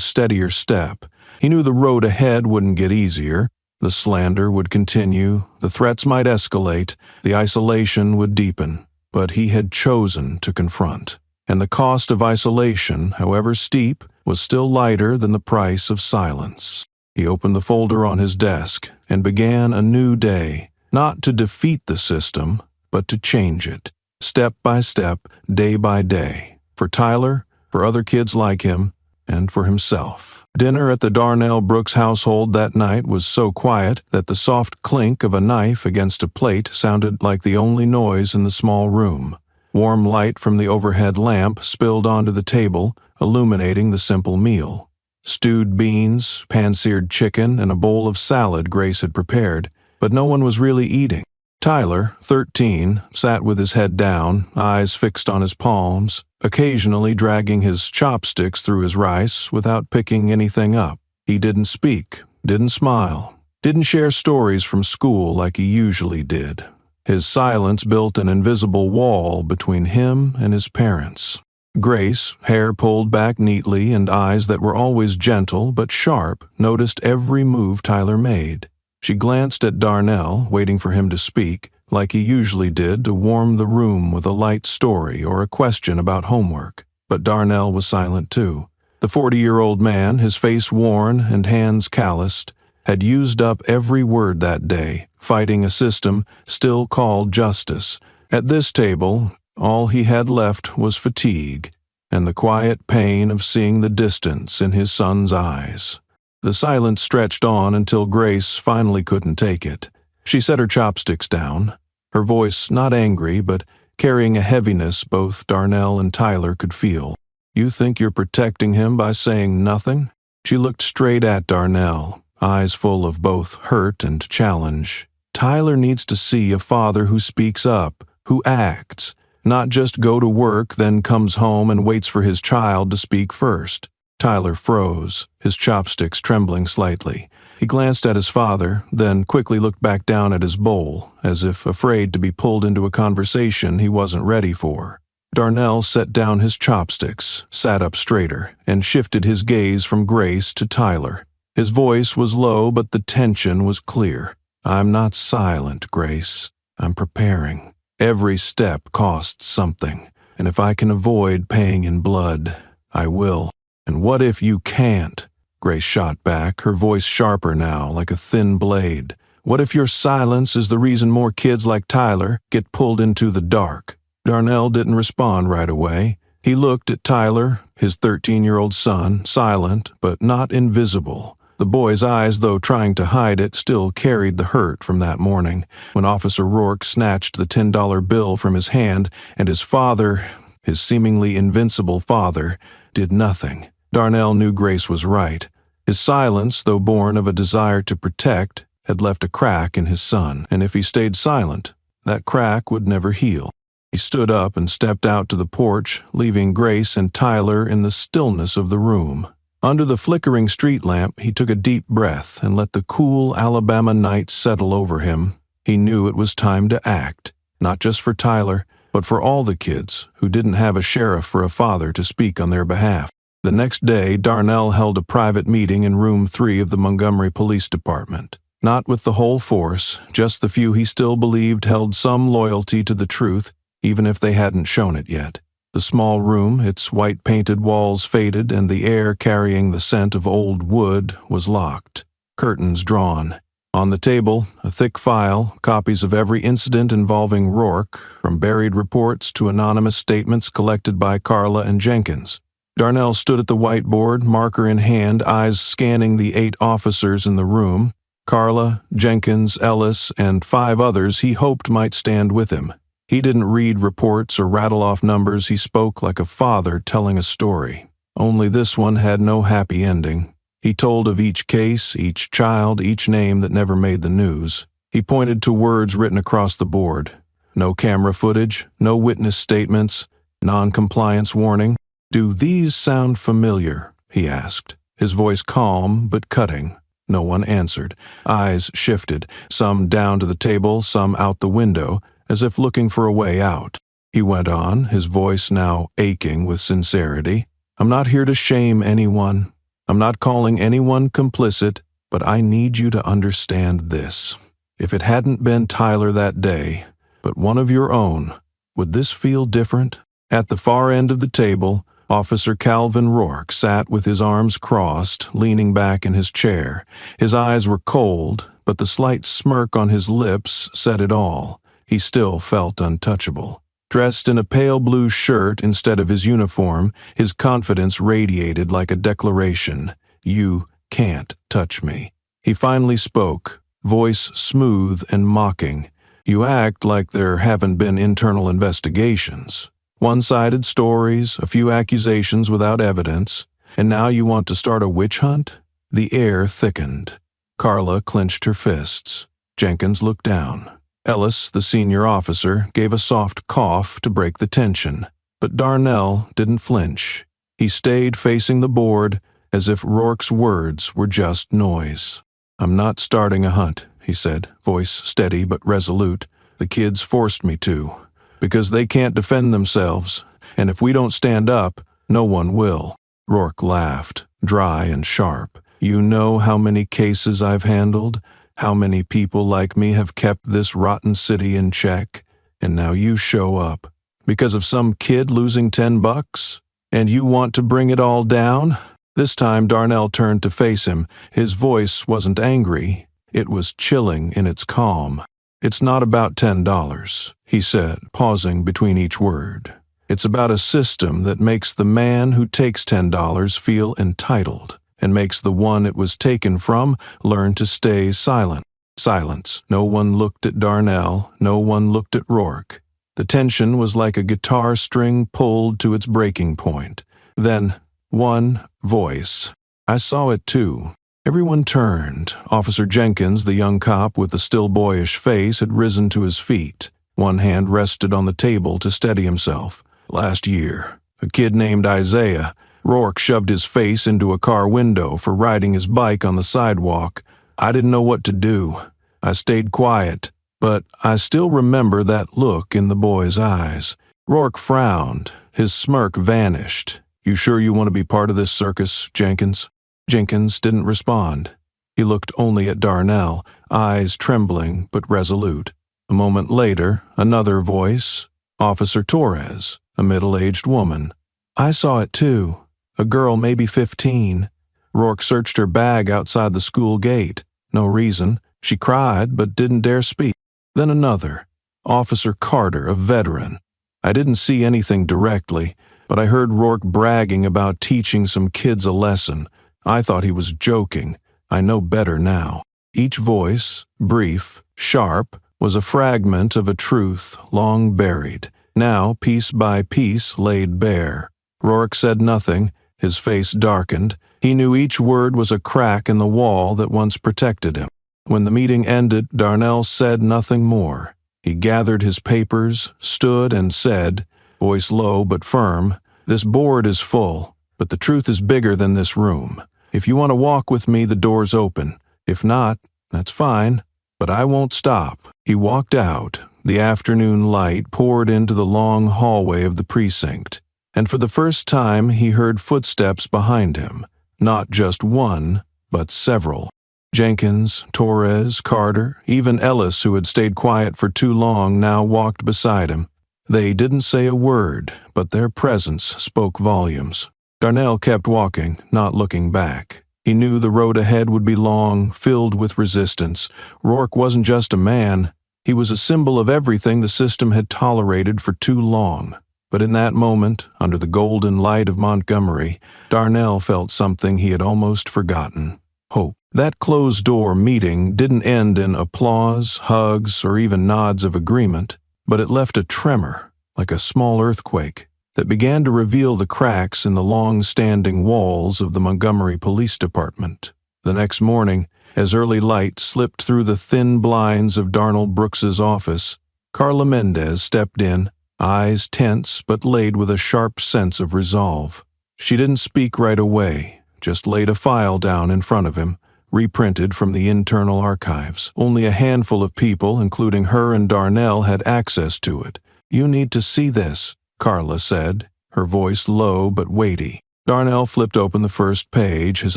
steadier step. He knew the road ahead wouldn't get easier. The slander would continue, the threats might escalate, the isolation would deepen. But he had chosen to confront. And the cost of isolation, however steep, was still lighter than the price of silence. He opened the folder on his desk and began a new day, not to defeat the system, but to change it. Step by step, day by day, for Tyler, for other kids like him, and for himself. Dinner at the Darnell Brooks household that night was so quiet that the soft clink of a knife against a plate sounded like the only noise in the small room. Warm light from the overhead lamp spilled onto the table, illuminating the simple meal. Stewed beans, pan-seared chicken, and a bowl of salad Grace had prepared, but no one was really eating. Tyler, 13, sat with his head down, eyes fixed on his palms, occasionally dragging his chopsticks through his rice without picking anything up. He didn't speak, didn't smile, didn't share stories from school like he usually did. His silence built an invisible wall between him and his parents. Grace, hair pulled back neatly and eyes that were always gentle but sharp, noticed every move Tyler made. She glanced at Darnell, waiting for him to speak, like he usually did, to warm the room with a light story or a question about homework. But Darnell was silent too. The 40-year-old man, his face worn and hands calloused, had used up every word that day, fighting a system still called justice. At this table, all he had left was fatigue and the quiet pain of seeing the distance in his son's eyes. The silence stretched on until Grace finally couldn't take it. She set her chopsticks down, her voice not angry but carrying a heaviness both Darnell and Tyler could feel. "You think you're protecting him by saying nothing?" She looked straight at Darnell, eyes full of both hurt and challenge. "Tyler needs to see a father who speaks up, who acts, not just go to work, then comes home and waits for his child to speak first." Tyler froze, his chopsticks trembling slightly. He glanced at his father, then quickly looked back down at his bowl, as if afraid to be pulled into a conversation he wasn't ready for. Darnell set down his chopsticks, sat up straighter, and shifted his gaze from Grace to Tyler. His voice was low, but the tension was clear. "I'm not silent, Grace. I'm preparing. Every step costs something, and if I can avoid paying in blood, I will." "And what if you can't?" Grace shot back, her voice sharper now, like a thin blade. "What if your silence is the reason more kids like Tyler get pulled into the dark?" Darnell didn't respond right away. He looked at Tyler, his 13-year-old son, silent but not invisible. The boy's eyes, though trying to hide it, still carried the hurt from that morning, when Officer Rourke snatched the $10 bill from his hand, and his father, his seemingly invincible father, did nothing. Darnell knew Grace was right. His silence, though born of a desire to protect, had left a crack in his son, and if he stayed silent, that crack would never heal. He stood up and stepped out to the porch, leaving Grace and Tyler in the stillness of the room. Under the flickering street lamp, he took a deep breath and let the cool Alabama night settle over him. He knew it was time to act, not just for Tyler, but for all the kids who didn't have a sheriff or a father to speak on their behalf. The next day, Darnell held a private meeting in room 3 of the Montgomery Police Department. Not with the whole force, just the few he still believed held some loyalty to the truth, even if they hadn't shown it yet. The small room, its white-painted walls faded and the air carrying the scent of old wood, was locked. Curtains drawn. On the table, a thick file, copies of every incident involving Rourke, from buried reports to anonymous statements collected by Carla and Jenkins. Darnell stood at the whiteboard, marker in hand, eyes scanning the 8 officers in the room. Carla, Jenkins, Ellis, and 5 others he hoped might stand with him. He didn't read reports or rattle off numbers. He spoke like a father telling a story. Only this one had no happy ending. He told of each case, each child, each name that never made the news. He pointed to words written across the board. No camera footage, no witness statements, non-compliance warning. "Do these sound familiar?" he asked, his voice calm but cutting. No one answered. Eyes shifted, some down to the table, some out the window, as if looking for a way out. He went on, his voice now aching with sincerity. "I'm not here to shame anyone. I'm not calling anyone complicit, but I need you to understand this. If it hadn't been Tyler that day, but one of your own, would this feel different?" At the far end of the table, Officer Calvin Rourke sat with his arms crossed, leaning back in his chair. His eyes were cold, but the slight smirk on his lips said it all. He still felt untouchable. Dressed in a pale blue shirt instead of his uniform, his confidence radiated like a declaration. "You can't touch me." He finally spoke, voice smooth and mocking. "You act like there haven't been internal investigations. One-sided stories, a few accusations without evidence, and now you want to start a witch hunt?" The air thickened. Carla clenched her fists. Jenkins looked down. Ellis, the senior officer, gave a soft cough to break the tension, but Darnell didn't flinch. He stayed facing the board as if Rourke's words were just noise. "I'm not starting a hunt," he said, voice steady but resolute. "The kids forced me to, because they can't defend themselves, and if we don't stand up, no one will." Rourke laughed, dry and sharp. "You know how many cases I've handled? How many people like me have kept this rotten city in check? And now you show up. Because of some kid losing $10? And you want to bring it all down?" This time Darnell turned to face him. His voice wasn't angry. It was chilling in its calm. "It's not about $10, he said, pausing between each word. "It's about a system that makes the man who takes $10 feel entitled, and makes the one it was taken from learn to stay silent." Silence. No one looked at Darnell, no one looked at Rourke. The tension was like a guitar string pulled to its breaking point. Then, one voice. "I saw it too." Everyone turned. Officer Jenkins, the young cop with the still boyish face, had risen to his feet. One hand rested on the table to steady himself. "Last year, a kid named Isaiah. Rourke shoved his face into a car window for riding his bike on the sidewalk. I didn't know what to do. I stayed quiet, but I still remember that look in the boy's eyes." Rourke frowned. His smirk vanished. "You sure you want to be part of this circus, Jenkins?" Jenkins didn't respond. He looked only at Darnell, eyes trembling but resolute. A moment later, another voice, Officer Torres, a middle-aged woman. I saw it too. A girl, maybe 15. Rourke searched her bag outside the school gate. No reason. She cried but didn't dare speak. Then another, Officer Carter, a veteran. I didn't see anything directly, but I heard Rourke bragging about teaching some kids a lesson. I thought he was joking. I know better now. Each voice, brief, sharp, was a fragment of a truth long buried, now piece by piece laid bare. Rourke said nothing. His face darkened. He knew each word was a crack in the wall that once protected him. When the meeting ended, Darnell said nothing more. He gathered his papers, stood and said, voice low but firm, "This board is full, but the truth is bigger than this room. If you want to walk with me, the door's open. If not, that's fine, but I won't stop." He walked out. The afternoon light poured into the long hallway of the precinct, and for the first time he heard footsteps behind him. Not just one, but several. Jenkins, Torres, Carter, even Ellis, who had stayed quiet for too long, now walked beside him. They didn't say a word, but their presence spoke volumes. Darnell kept walking, not looking back. He knew the road ahead would be long, filled with resistance. Rourke wasn't just a man. He was a symbol of everything the system had tolerated for too long. But in that moment, under the golden light of Montgomery, Darnell felt something he had almost forgotten: hope. That closed-door meeting didn't end in applause, hugs, or even nods of agreement, but it left a tremor, like a small earthquake, that began to reveal the cracks in the long-standing walls of the Montgomery Police Department. The next morning, as early light slipped through the thin blinds of Darnell Brooks's office, Carla Mendez stepped in, eyes tense but laid with a sharp sense of resolve. She didn't speak right away, just laid a file down in front of him, reprinted from the internal archives. Only a handful of people, including her and Darnell, had access to it. "You need to see this," Carla said, her voice low but weighty. Darnell flipped open the first page, his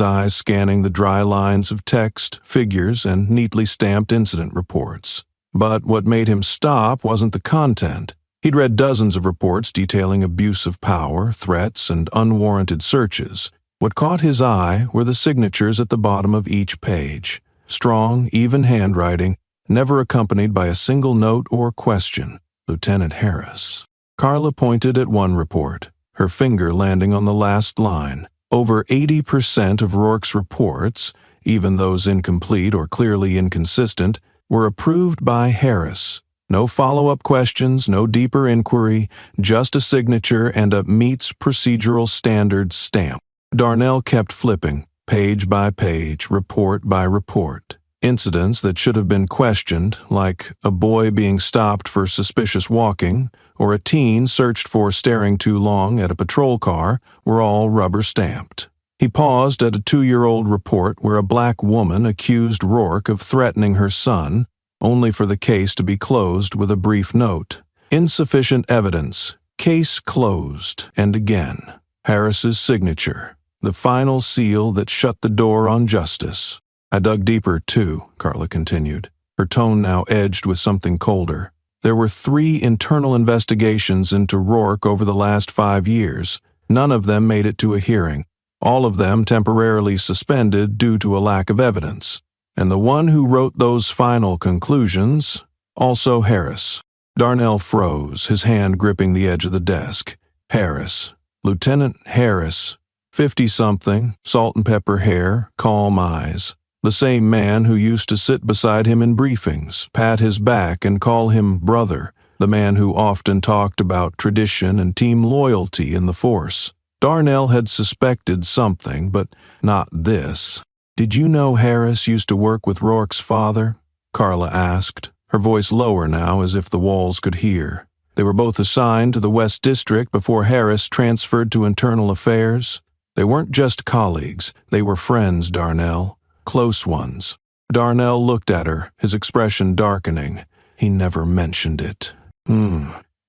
eyes scanning the dry lines of text, figures, and neatly stamped incident reports. But what made him stop wasn't the content. He'd read dozens of reports detailing abuse of power, threats, and unwarranted searches. What caught his eye were the signatures at the bottom of each page. Strong, even handwriting, never accompanied by a single note or question. Lieutenant Harris. Carla pointed at one report, her finger landing on the last line. Over 80% of Rourke's reports, even those incomplete or clearly inconsistent, were approved by Harris. No follow-up questions, no deeper inquiry, just a signature and a meets procedural standards stamp. Darnell kept flipping, page by page, report by report. Incidents that should have been questioned, like a boy being stopped for suspicious walking, or a teen searched for staring too long at a patrol car, were all rubber-stamped. He paused at a 2-year-old report where a black woman accused Rourke of threatening her son, only for the case to be closed with a brief note. Insufficient evidence. Case closed. And again. Harris's signature. The final seal that shut the door on justice. "I dug deeper, too," Carla continued, her tone now edged with something colder. "There were 3 internal investigations into Rourke over the last 5 years. None of them made it to a hearing. All of them temporarily suspended due to a lack of evidence. And the one who wrote those final conclusions, also Harris." Darnell froze, his hand gripping the edge of the desk. Harris. Lieutenant Harris. 50-something, salt and pepper hair, calm eyes. The same man who used to sit beside him in briefings, pat his back and call him brother. The man who often talked about tradition and team loyalty in the force. Darnell had suspected something, but not this. "Did you know Harris used to work with Rourke's father?" Carla asked, her voice lower now as if the walls could hear. "They were both assigned to the West District before Harris transferred to Internal Affairs. They weren't just colleagues, they were friends, Darnell. Close ones." Darnell looked at her, his expression darkening. He never mentioned it. He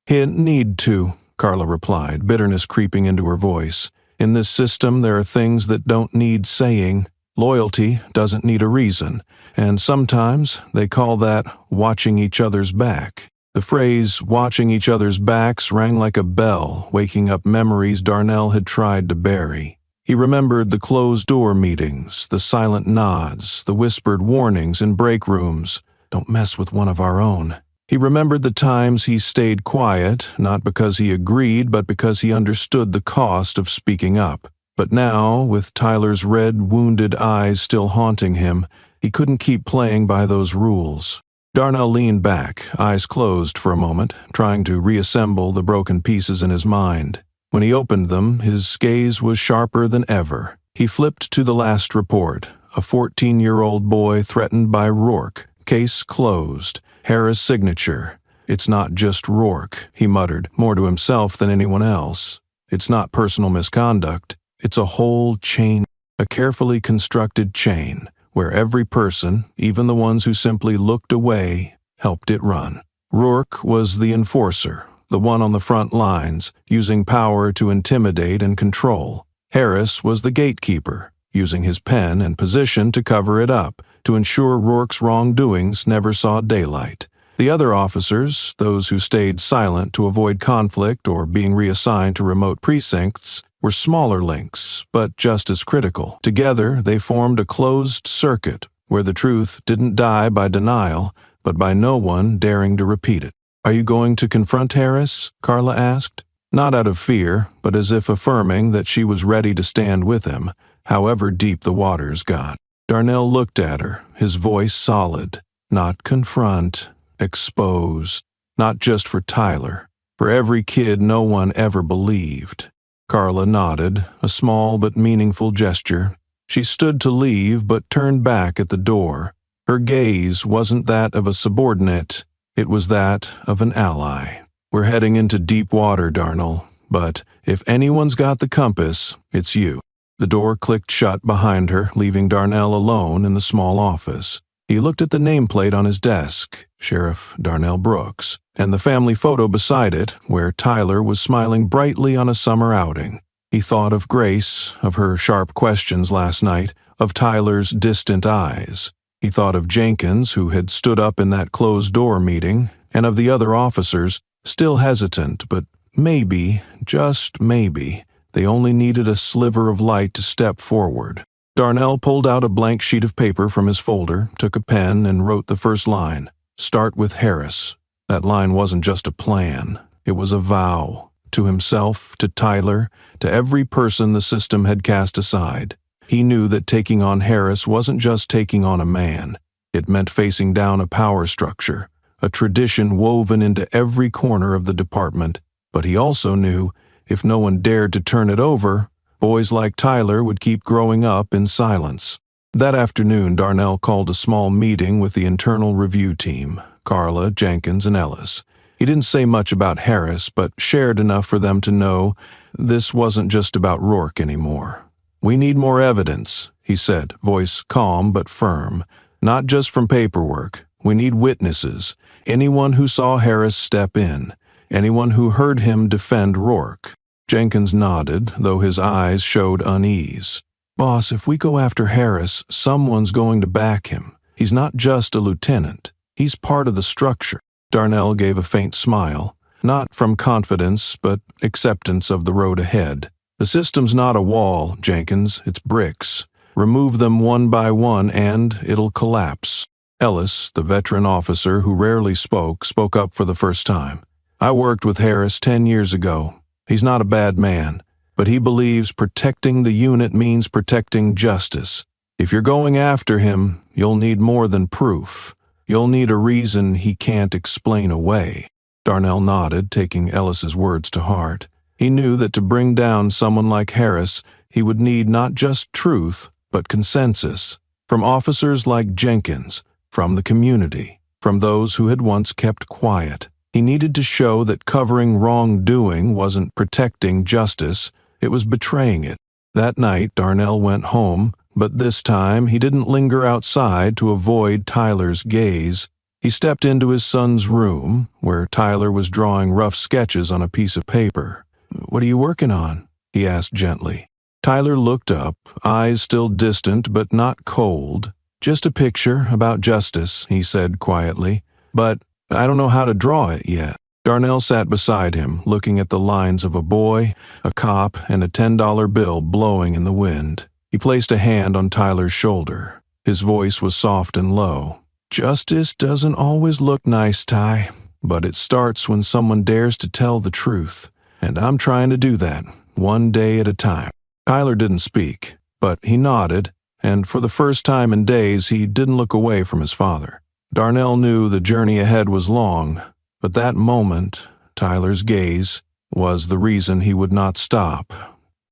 didn't need to," Carla replied, bitterness creeping into her voice. In this system, there are things that don't need saying. Loyalty doesn't need a reason, and sometimes they call that watching each other's back. The phrase watching each other's backs rang like a bell, waking up memories Darnell had tried to bury. He remembered the closed-door meetings, the silent nods, the whispered warnings in break rooms. Don't mess with one of our own. He remembered the times he stayed quiet, not because he agreed, but because he understood the cost of speaking up. But now, with Tyler's red, wounded eyes still haunting him, he couldn't keep playing by those rules. Darnell leaned back, eyes closed for a moment, trying to reassemble the broken pieces in his mind. When he opened them, his gaze was sharper than ever. He flipped to the last report, a 14-year-old boy threatened by Rourke. Case closed. Harris' signature. It's not just Rourke, he muttered, more to himself than anyone else. It's not personal misconduct. It's a whole chain, a carefully constructed chain, where every person, even the ones who simply looked away, helped it run. Rourke was the enforcer, the one on the front lines, using power to intimidate and control. Harris was the gatekeeper, using his pen and position to cover it up, to ensure Rourke's wrongdoings never saw daylight. The other officers, those who stayed silent to avoid conflict or being reassigned to remote precincts, were smaller links, but just as critical. Together, they formed a closed circuit where the truth didn't die by denial, but by no one daring to repeat it. "Are you going to confront Harris?" Carla asked. Not out of fear, but as if affirming that she was ready to stand with him, however deep the waters got. Darnell looked at her, his voice solid. Not confront, expose. Not just for Tyler. For every kid no one ever believed. Carla nodded, a small but meaningful gesture. She stood to leave but turned back at the door. Her gaze wasn't that of a subordinate, it was that of an ally. "We're heading into deep water, Darnell, but if anyone's got the compass, it's you." The door clicked shut behind her, leaving Darnell alone in the small office. He looked at the nameplate on his desk, Sheriff Darnell Brooks, and the family photo beside it, where Tyler was smiling brightly on a summer outing. He thought of Grace, of her sharp questions last night, of Tyler's distant eyes. He thought of Jenkins, who had stood up in that closed-door meeting, and of the other officers, still hesitant, but maybe, just maybe, they only needed a sliver of light to step forward. Darnell pulled out a blank sheet of paper from his folder, took a pen, and wrote the first line. Start with Harris. That line wasn't just a plan. It was a vow. To himself, to Tyler, to every person the system had cast aside. He knew that taking on Harris wasn't just taking on a man. It meant facing down a power structure, a tradition woven into every corner of the department. But he also knew, if no one dared to turn it over, boys like Tyler would keep growing up in silence. That afternoon, Darnell called a small meeting with the internal review team, Carla, Jenkins, and Ellis. He didn't say much about Harris, but shared enough for them to know this wasn't just about Rourke anymore. "We need more evidence," he said, voice calm but firm. "Not just from paperwork. We need witnesses. Anyone who saw Harris step in. Anyone who heard him defend Rourke." Jenkins nodded, though his eyes showed unease. "Boss, if we go after Harris, someone's going to back him. He's not just a lieutenant. He's part of the structure." Darnell gave a faint smile, not from confidence, but acceptance of the road ahead. "The system's not a wall, Jenkins, it's bricks. Remove them one by one and it'll collapse." Ellis, the veteran officer who rarely spoke up for the first time. "I worked with Harris 10 years ago. He's not a bad man, but he believes protecting the unit means protecting justice. If you're going after him, you'll need more than proof. You'll need a reason he can't explain away." Darnell nodded, taking Ellis's words to heart. He knew that to bring down someone like Harris, he would need not just truth, but consensus. From officers like Jenkins, from the community, from those who had once kept quiet. He needed to show that covering wrongdoing wasn't protecting justice, it was betraying it. That night, Darnell went home, but this time he didn't linger outside to avoid Tyler's gaze. He stepped into his son's room, where Tyler was drawing rough sketches on a piece of paper. "What are you working on?" he asked gently. Tyler looked up, eyes still distant but not cold. "Just a picture about justice," he said quietly. "But I don't know how to draw it yet." Darnell sat beside him, looking at the lines of a boy, a cop, and a $10 bill blowing in the wind. He placed a hand on Tyler's shoulder. His voice was soft and low. "Justice doesn't always look nice, Ty, but it starts when someone dares to tell the truth. And I'm trying to do that, one day at a time." Tyler didn't speak, but he nodded, and for the first time in days he didn't look away from his father. Darnell knew the journey ahead was long, but that moment, Tyler's gaze, was the reason he would not stop.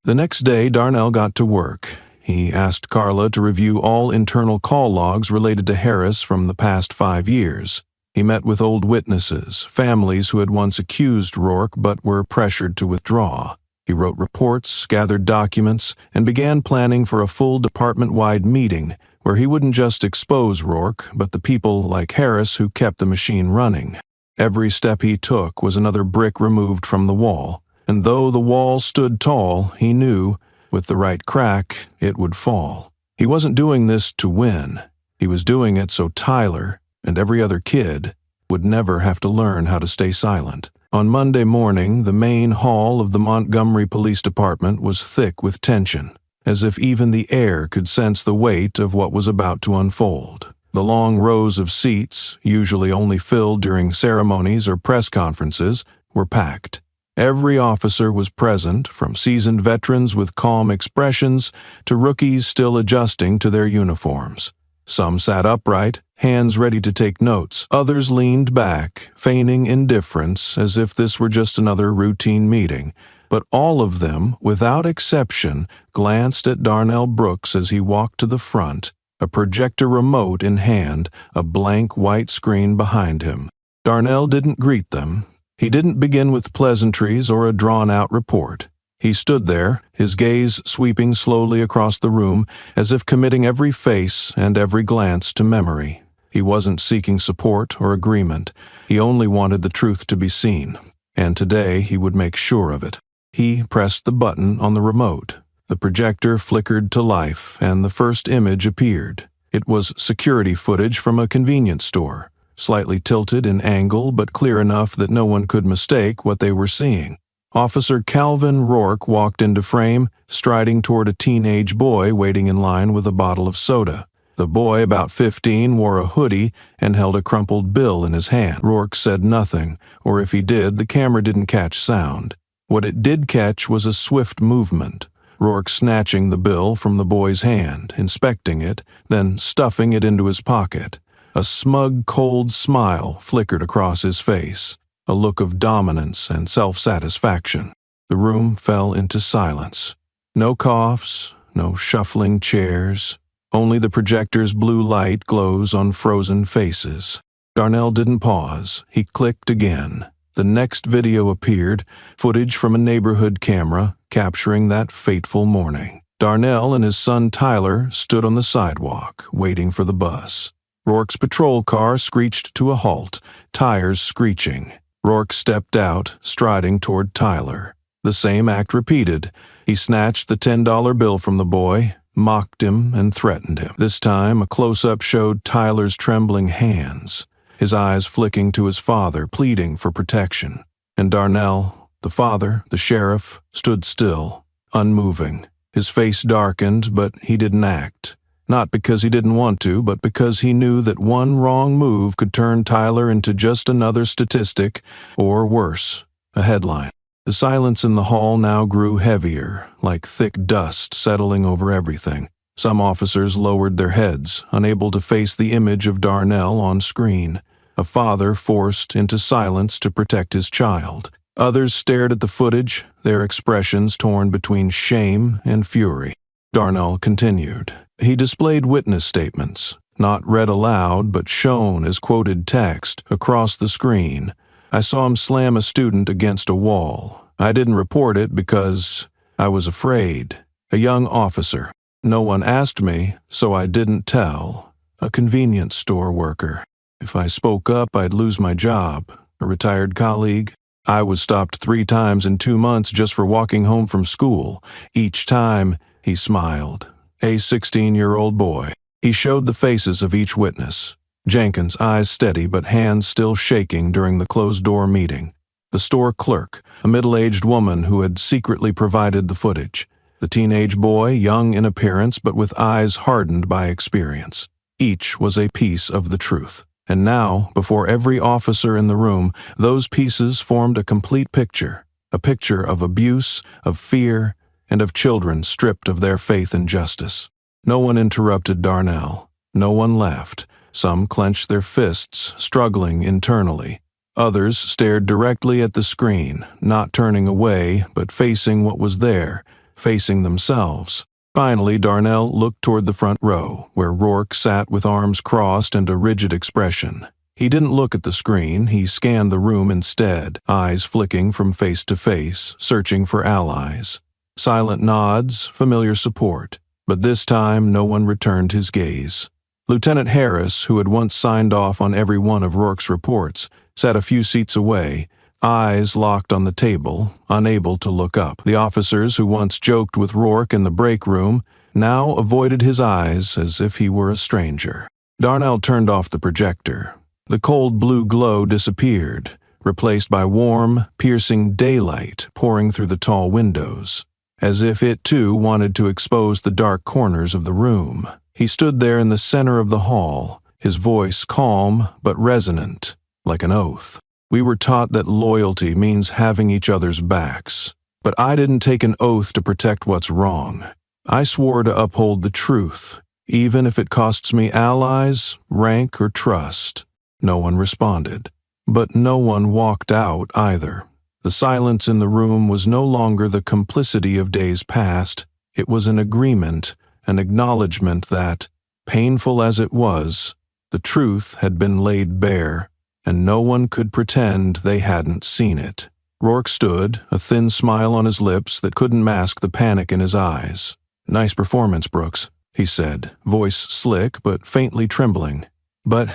The next day, Darnell got to work. He asked Carla to review all internal call logs related to Harris from the past 5 years. He met with old witnesses, families who had once accused Rourke but were pressured to withdraw. He wrote reports, gathered documents, and began planning for a full department-wide meeting where he wouldn't just expose Rourke, but the people like Harris who kept the machine running. Every step he took was another brick removed from the wall, and though the wall stood tall, he knew, with the right crack, it would fall. He wasn't doing this to win. He was doing it so Tyler, and every other kid, would never have to learn how to stay silent. On Monday morning, the main hall of the Montgomery Police Department was thick with tension, as if even the air could sense the weight of what was about to unfold. The long rows of seats, usually only filled during ceremonies or press conferences, were packed. Every officer was present, from seasoned veterans with calm expressions to rookies still adjusting to their uniforms. Some sat upright, hands ready to take notes. Others leaned back, feigning indifference as if this were just another routine meeting. But all of them, without exception, glanced at Darnell Brooks as he walked to the front, a projector remote in hand, a blank white screen behind him. Darnell didn't greet them. He didn't begin with pleasantries or a drawn-out report. He stood there, his gaze sweeping slowly across the room, as if committing every face and every glance to memory. He wasn't seeking support or agreement. He only wanted the truth to be seen, and today he would make sure of it. He pressed the button on the remote. The projector flickered to life, and the first image appeared. It was security footage from a convenience store, slightly tilted in angle but clear enough that no one could mistake what they were seeing. Officer Calvin Rourke walked into frame, striding toward a teenage boy waiting in line with a bottle of soda. The boy, about 15, wore a hoodie and held a crumpled bill in his hand. Rourke said nothing, or if he did, the camera didn't catch sound. What it did catch was a swift movement. Rourke snatching the bill from the boy's hand, inspecting it, then stuffing it into his pocket. A smug, cold smile flickered across his face, a look of dominance and self-satisfaction. The room fell into silence. No coughs, no shuffling chairs. Only the projector's blue light glows on frozen faces. Darnell didn't pause. He clicked again. The next video appeared, footage from a neighborhood camera capturing that fateful morning. Darnell and his son Tyler stood on the sidewalk, waiting for the bus. Rourke's patrol car screeched to a halt, tires screeching. Rourke stepped out, striding toward Tyler. The same act repeated. He snatched the $10 bill from the boy, mocked him, and threatened him. This time, a close-up showed Tyler's trembling hands, his eyes flicking to his father, pleading for protection. And Darnell, the father, the sheriff, stood still, unmoving. His face darkened, but he didn't act. Not because he didn't want to, but because he knew that one wrong move could turn Tyler into just another statistic, or worse, a headline. The silence in the hall now grew heavier, like thick dust settling over everything. Some officers lowered their heads, unable to face the image of Darnell on screen, a father forced into silence to protect his child. Others stared at the footage, their expressions torn between shame and fury. Darnell continued. He displayed witness statements, not read aloud but shown as quoted text, across the screen. I saw him slam a student against a wall. I didn't report it because I was afraid. A young officer. No one asked me, so I didn't tell. A convenience store worker. If I spoke up, I'd lose my job. A retired colleague. I was stopped 3 times in 2 months just for walking home from school. Each time, he smiled. A 16-year-old boy. He showed the faces of each witness. Jenkins, eyes steady but hands still shaking during the closed-door meeting. The store clerk, a middle-aged woman who had secretly provided the footage. The teenage boy, young in appearance but with eyes hardened by experience. Each was a piece of the truth. And now, before every officer in the room, those pieces formed a complete picture. A picture of abuse, of fear, and of children stripped of their faith in justice. No one interrupted Darnell. No one left. Some clenched their fists, struggling internally. Others stared directly at the screen, not turning away, but facing what was there, facing themselves. Finally, Darnell looked toward the front row, where Rourke sat with arms crossed and a rigid expression. He didn't look at the screen, he scanned the room instead, eyes flicking from face to face, searching for allies. Silent nods, familiar support. But this time, no one returned his gaze. Lieutenant Harris, who had once signed off on every one of Rourke's reports, sat a few seats away, eyes locked on the table, unable to look up. The officers who once joked with Rourke in the break room now avoided his eyes as if he were a stranger. Darnell turned off the projector. The cold blue glow disappeared, replaced by warm, piercing daylight pouring through the tall windows, as if it too wanted to expose the dark corners of the room. He stood there in the center of the hall, his voice calm but resonant, like an oath. We were taught that loyalty means having each other's backs, but I didn't take an oath to protect what's wrong. I swore to uphold the truth, even if it costs me allies, rank, or trust. No one responded, but no one walked out either. The silence in the room was no longer the complicity of days past. It was an agreement, an acknowledgement that, painful as it was, the truth had been laid bare, and no one could pretend they hadn't seen it. Rourke stood, a thin smile on his lips that couldn't mask the panic in his eyes. "Nice performance, Brooks," he said, voice slick but faintly trembling. "But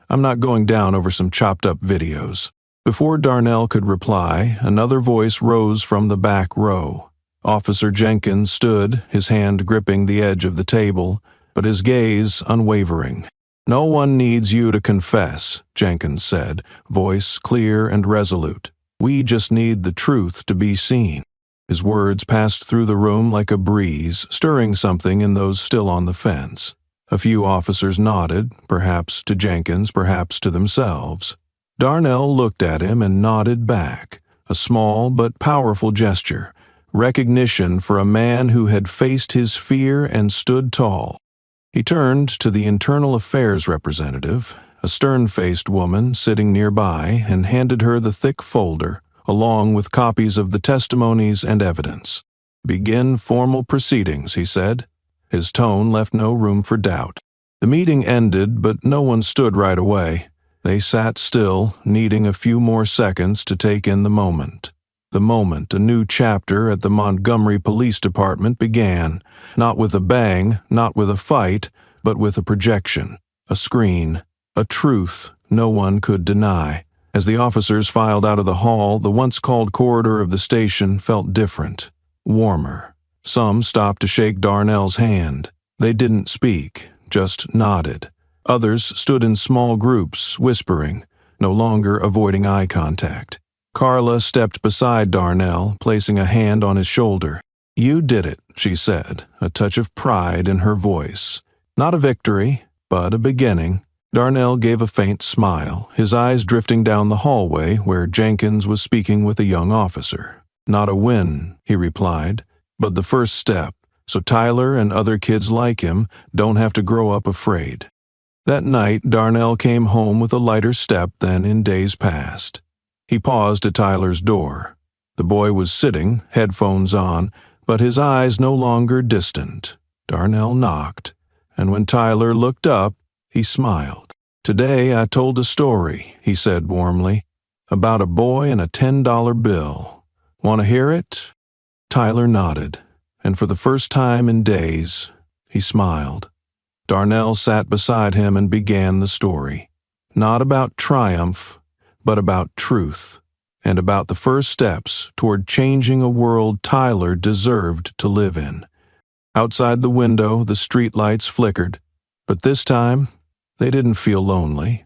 I'm not going down over some chopped-up videos." Before Darnell could reply, another voice rose from the back row. Officer Jenkins stood, his hand gripping the edge of the table, but his gaze unwavering. "No one needs you to confess," Jenkins said, voice clear and resolute. "We just need the truth to be seen." His words passed through the room like a breeze, stirring something in those still on the fence. A few officers nodded, perhaps to Jenkins, perhaps to themselves. Darnell looked at him and nodded back, a small but powerful gesture, recognition for a man who had faced his fear and stood tall. He turned to the internal affairs representative, a stern-faced woman sitting nearby, and handed her the thick folder, along with copies of the testimonies and evidence. "Begin formal proceedings," he said. His tone left no room for doubt. The meeting ended, but no one stood right away. They sat still, needing a few more seconds to take in the moment. The moment a new chapter at the Montgomery Police Department began, not with a bang, not with a fight, but with a projection, a screen, a truth no one could deny. As the officers filed out of the hall, the once-called corridor of the station felt different, warmer. Some stopped to shake Darnell's hand. They didn't speak, just nodded. Others stood in small groups, whispering, no longer avoiding eye contact. Carla stepped beside Darnell, placing a hand on his shoulder. "You did it," she said, a touch of pride in her voice. Not a victory, but a beginning. Darnell gave a faint smile, his eyes drifting down the hallway where Jenkins was speaking with a young officer. "Not a win," he replied, "but the first step, so Tyler and other kids like him don't have to grow up afraid." That night, Darnell came home with a lighter step than in days past. He paused at Tyler's door. The boy was sitting, headphones on, but his eyes no longer distant. Darnell knocked, and when Tyler looked up, he smiled. "Today I told a story," he said warmly, "about a boy and a $10 bill. Want to hear it?" Tyler nodded, and for the first time in days, he smiled. Darnell sat beside him and began the story. Not about triumph, but about truth. and about the first steps toward changing a world Tyler deserved to live in. Outside the window, the streetlights flickered, but this time, they didn't feel lonely.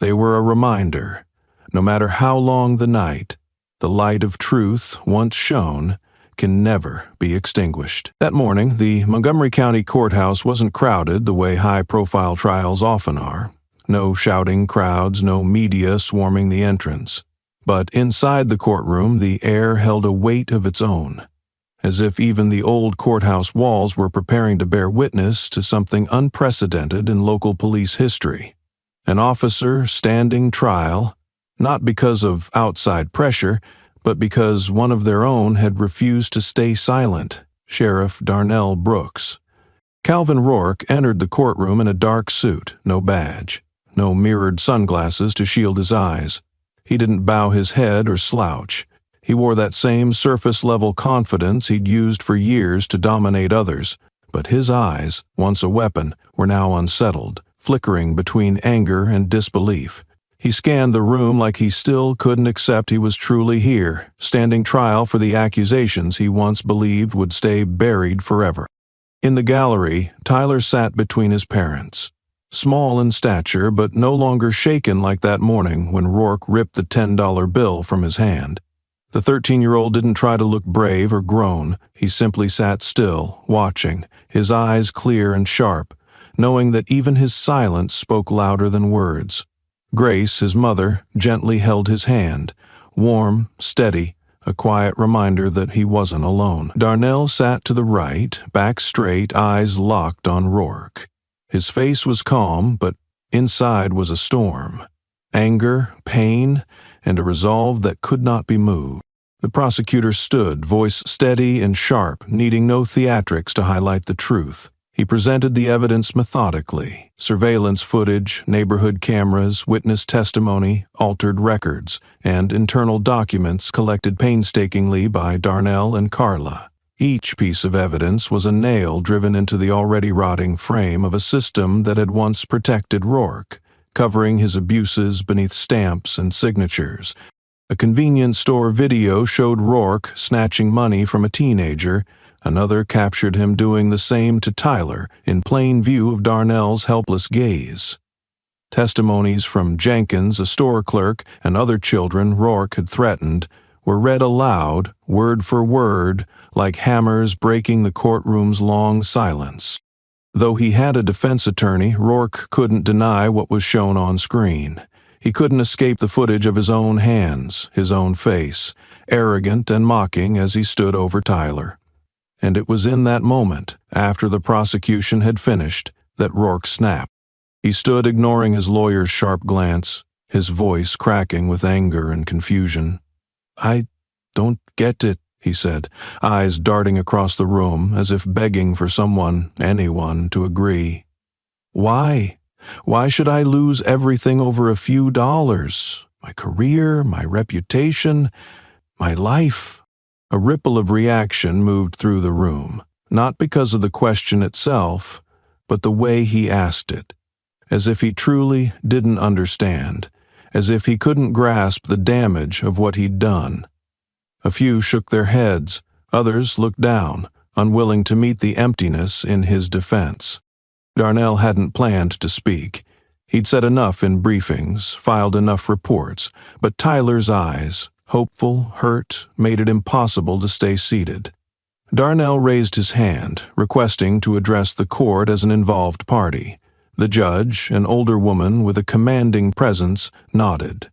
They were a reminder. No matter how long the night, the light of truth, once shone, can never be extinguished. That morning, the Montgomery County Courthouse wasn't crowded the way high-profile trials often are. No shouting crowds, no media swarming the entrance. But inside the courtroom, the air held a weight of its own, as if even the old courthouse walls were preparing to bear witness to something unprecedented in local police history. An officer standing trial, not because of outside pressure, but because one of their own had refused to stay silent, Sheriff Darnell Brooks. Calvin Rourke entered the courtroom in a dark suit, no badge, no mirrored sunglasses to shield his eyes. He didn't bow his head or slouch. He wore that same surface-level confidence he'd used for years to dominate others, but his eyes, once a weapon, were now unsettled, flickering between anger and disbelief. He scanned the room like he still couldn't accept he was truly here, standing trial for the accusations he once believed would stay buried forever. In the gallery, Tyler sat between his parents. Small in stature, but no longer shaken like that morning when Rourke ripped the $10 bill from his hand. The 13-year-old didn't try to look brave or groan. He simply sat still, watching, his eyes clear and sharp, knowing that even his silence spoke louder than words. Grace, his mother, gently held his hand, warm, steady, a quiet reminder that he wasn't alone. Darnell sat to the right, back straight, eyes locked on Rourke. His face was calm, but inside was a storm. Anger, pain, and a resolve that could not be moved. The prosecutor stood, voice steady and sharp, needing no theatrics to highlight the truth. He presented the evidence methodically: surveillance footage, neighborhood cameras, witness testimony, altered records, and internal documents collected painstakingly by Darnell and Carla. Each piece of evidence was a nail driven into the already rotting frame of a system that had once protected Rourke, covering his abuses beneath stamps and signatures. A convenience store video showed Rourke snatching money from a teenager. Another captured him doing the same to Tyler in plain view of Darnell's helpless gaze. Testimonies from Jenkins, a store clerk, and other children Rourke had threatened were read aloud, word for word, like hammers breaking the courtroom's long silence. Though he had a defense attorney, Rourke couldn't deny what was shown on screen. He couldn't escape the footage of his own hands, his own face, arrogant and mocking as he stood over Tyler. And it was in that moment, after the prosecution had finished, that Rourke snapped. He stood ignoring his lawyer's sharp glance, his voice cracking with anger and confusion. "I don't get it," he said, eyes darting across the room as if begging for someone, anyone, to agree. "Why? Why should I lose everything over a few dollars? My career, my reputation, my life?" A ripple of reaction moved through the room, not because of the question itself, but the way he asked it, as if he truly didn't understand, as if he couldn't grasp the damage of what he'd done. A few shook their heads, others looked down, unwilling to meet the emptiness in his defense. Darnell hadn't planned to speak. He'd said enough in briefings, filed enough reports, but Tyler's eyes, hopeful, hurt, made it impossible to stay seated. Darnell raised his hand, requesting to address the court as an involved party. The judge, an older woman with a commanding presence, nodded.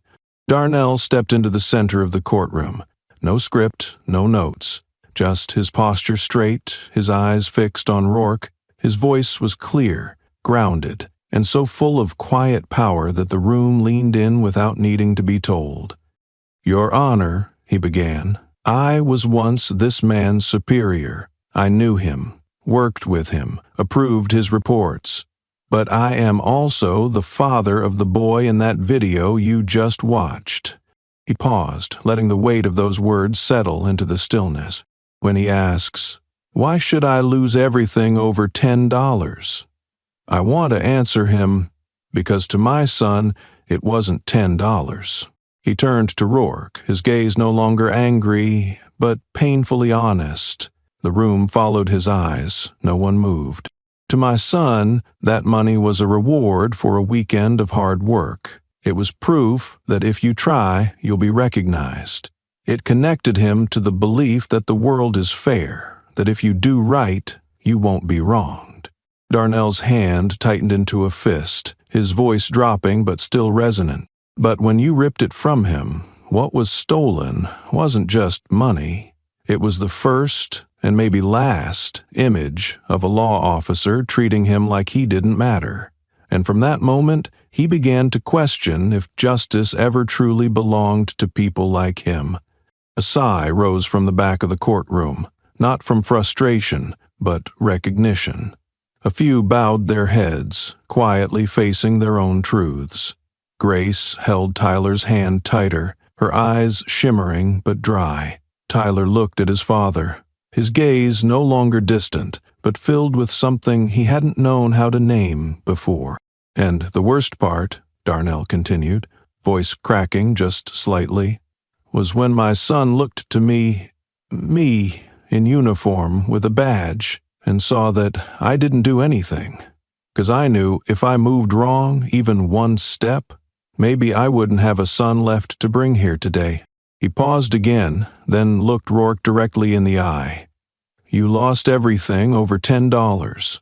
Darnell stepped into the center of the courtroom. No script, no notes, just his posture straight, his eyes fixed on Rourke. His voice was clear, grounded, and so full of quiet power that the room leaned in without needing to be told. "Your Honor," he began, "I was once this man's superior. I knew him, worked with him, approved his reports. But I am also the father of the boy in that video you just watched." He paused, letting the weight of those words settle into the stillness. When he asks, "Why should I lose everything over $10? I want to answer him, because to my son, it wasn't $10. He turned to Rourke, his gaze no longer angry, but painfully honest. The room followed his eyes. No one moved. To my son, that money was a reward for a weekend of hard work. It was proof that if you try, you'll be recognized. It connected him to the belief that the world is fair, that if you do right, you won't be wronged. Darnell's hand tightened into a fist, his voice dropping but still resonant. But when you ripped it from him, what was stolen wasn't just money. It was the first, and maybe last, image of a law officer treating him like he didn't matter. And from that moment, he began to question if justice ever truly belonged to people like him. A sigh rose from the back of the courtroom, not from frustration, but recognition. A few bowed their heads, quietly facing their own truths. Grace held Tyler's hand tighter, her eyes shimmering but dry. Tyler looked at his father, his gaze no longer distant, but filled with something he hadn't known how to name before. And the worst part, Darnell continued, voice cracking just slightly, was when my son looked to me in uniform with a badge, and saw that I didn't do anything. 'Cause I knew if I moved wrong, even one step, maybe I wouldn't have a son left to bring here today. He paused again, then looked Rourke directly in the eye. You lost everything over $10.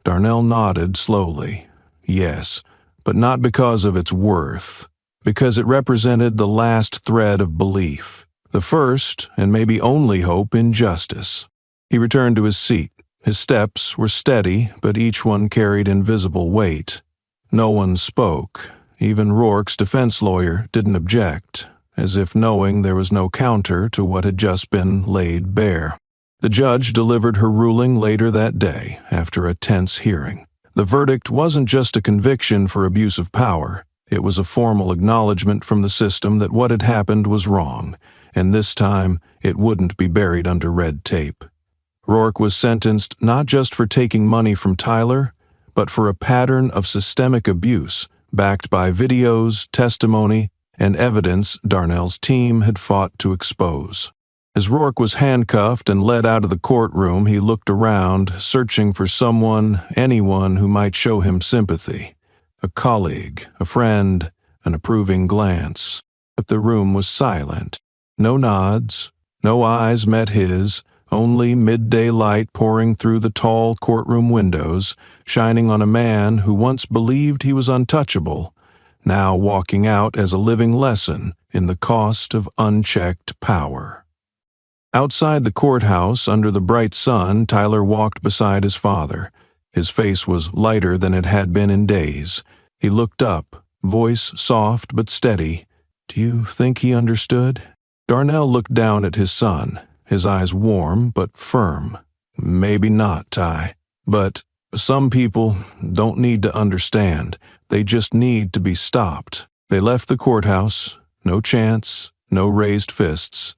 Darnell nodded slowly. Yes, but not because of its worth, because it represented the last thread of belief, the first and maybe only hope in justice. He returned to his seat. His steps were steady, but each one carried invisible weight. No one spoke. Even Rourke's defense lawyer didn't object, as if knowing there was no counter to what had just been laid bare. The judge delivered her ruling later that day, after a tense hearing. The verdict wasn't just a conviction for abuse of power. It was a formal acknowledgement from the system that what had happened was wrong, and this time it wouldn't be buried under red tape. Rourke was sentenced not just for taking money from Tyler, but for a pattern of systemic abuse backed by videos, testimony, and evidence Darnell's team had fought to expose. As Rourke was handcuffed and led out of the courtroom, he looked around, searching for someone, anyone who might show him sympathy. A colleague, a friend, an approving glance. But the room was silent. No nods, no eyes met his, only midday light pouring through the tall courtroom windows, shining on a man who once believed he was untouchable, now walking out as a living lesson in the cost of unchecked power. Outside the courthouse, under the bright sun, Tyler walked beside his father. His face was lighter than it had been in days. He looked up, voice soft but steady. Do you think he understood? Darnell looked down at his son, his eyes warm but firm. Maybe not, Ty. But some people don't need to understand. They just need to be stopped. They left the courthouse. No chance, no raised fists.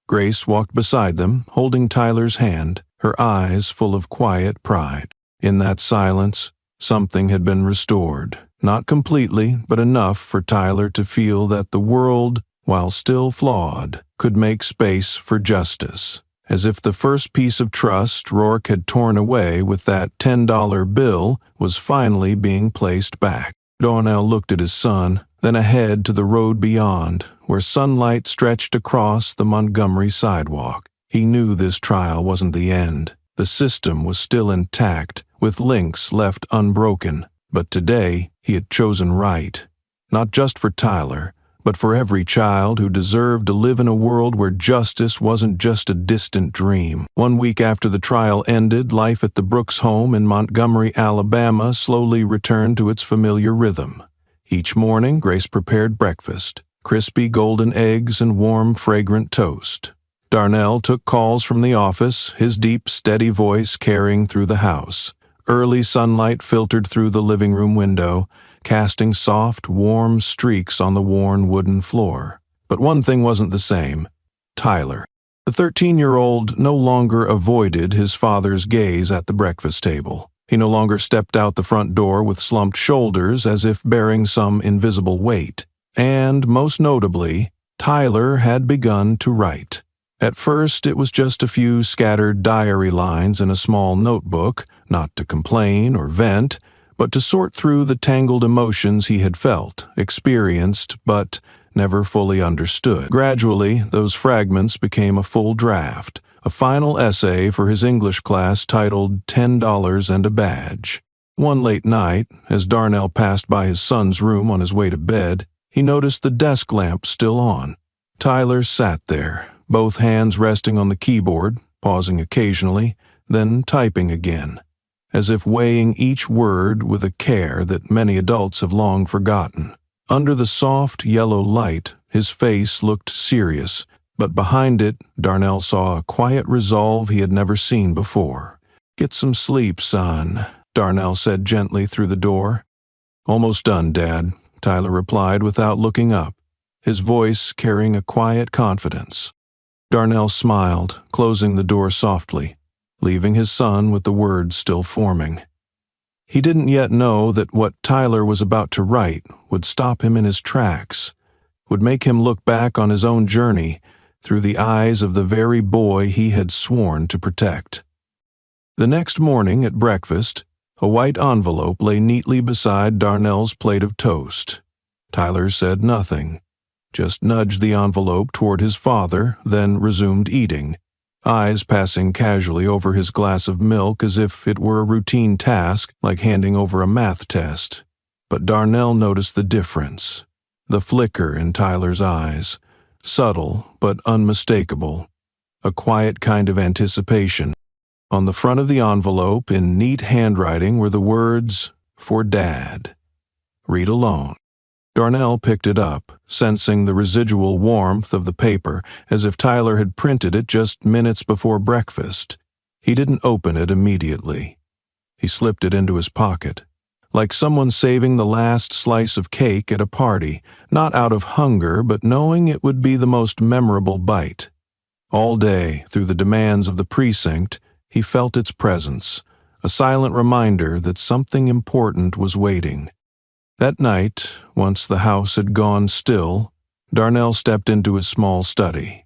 Grace walked beside them, holding Tyler's hand, her eyes full of quiet pride. In that silence, something had been restored. Not completely, but enough for Tyler to feel that the world, while still flawed, could make space for justice. As if the first piece of trust Rourke had torn away with that $10 bill was finally being placed back. Darnell looked at his son, then ahead to the road beyond, where sunlight stretched across the Montgomery sidewalk. He knew this trial wasn't the end. The system was still intact, with links left unbroken. But today, he had chosen right. Not just for Tyler, but for every child who deserved to live in a world where justice wasn't just a distant dream. 1 week after the trial ended, life at the Brooks home in Montgomery, Alabama slowly returned to its familiar rhythm. Each morning, Grace prepared breakfast, crispy golden eggs and warm, fragrant toast. Darnell took calls from the office, his deep, steady voice carrying through the house. Early sunlight filtered through the living room window, casting soft, warm streaks on the worn wooden floor. But one thing wasn't the same: Tyler. The 13-year-old no longer avoided his father's gaze at the breakfast table. He no longer stepped out the front door with slumped shoulders as if bearing some invisible weight. And, most notably, Tyler had begun to write. At first, it was just a few scattered diary lines in a small notebook, not to complain or vent, but to sort through the tangled emotions he had felt, experienced, but never fully understood. Gradually, those fragments became a full draft, a final essay for his English class titled $10 and a Badge. One late night, as Darnell passed by his son's room on his way to bed, he noticed the desk lamp still on. Tyler sat there, both hands resting on the keyboard, pausing occasionally, then typing again, as if weighing each word with a care that many adults have long forgotten. Under the soft yellow light, his face looked serious, but behind it, Darnell saw a quiet resolve he had never seen before. "Get some sleep, son," Darnell said gently through the door. "Almost done, Dad," Tyler replied without looking up, his voice carrying a quiet confidence. Darnell smiled, closing the door softly, leaving his son with the words still forming. He didn't yet know that what Tyler was about to write would stop him in his tracks, would make him look back on his own journey through the eyes of the very boy he had sworn to protect. The next morning at breakfast, a white envelope lay neatly beside Darnell's plate of toast. Tyler said nothing, just nudged the envelope toward his father, then resumed eating, eyes passing casually over his glass of milk as if it were a routine task like handing over a math test. But Darnell noticed the difference, the flicker in Tyler's eyes, subtle but unmistakable, a quiet kind of anticipation. On the front of the envelope, in neat handwriting, were the words, "For Dad. Read alone." Darnell picked it up, sensing the residual warmth of the paper, as if Tyler had printed it just minutes before breakfast. He didn't open it immediately. He slipped it into his pocket, like someone saving the last slice of cake at a party, not out of hunger, but knowing it would be the most memorable bite. All day, through the demands of the precinct, he felt its presence, a silent reminder that something important was waiting. That night, once the house had gone still, Darnell stepped into his small study.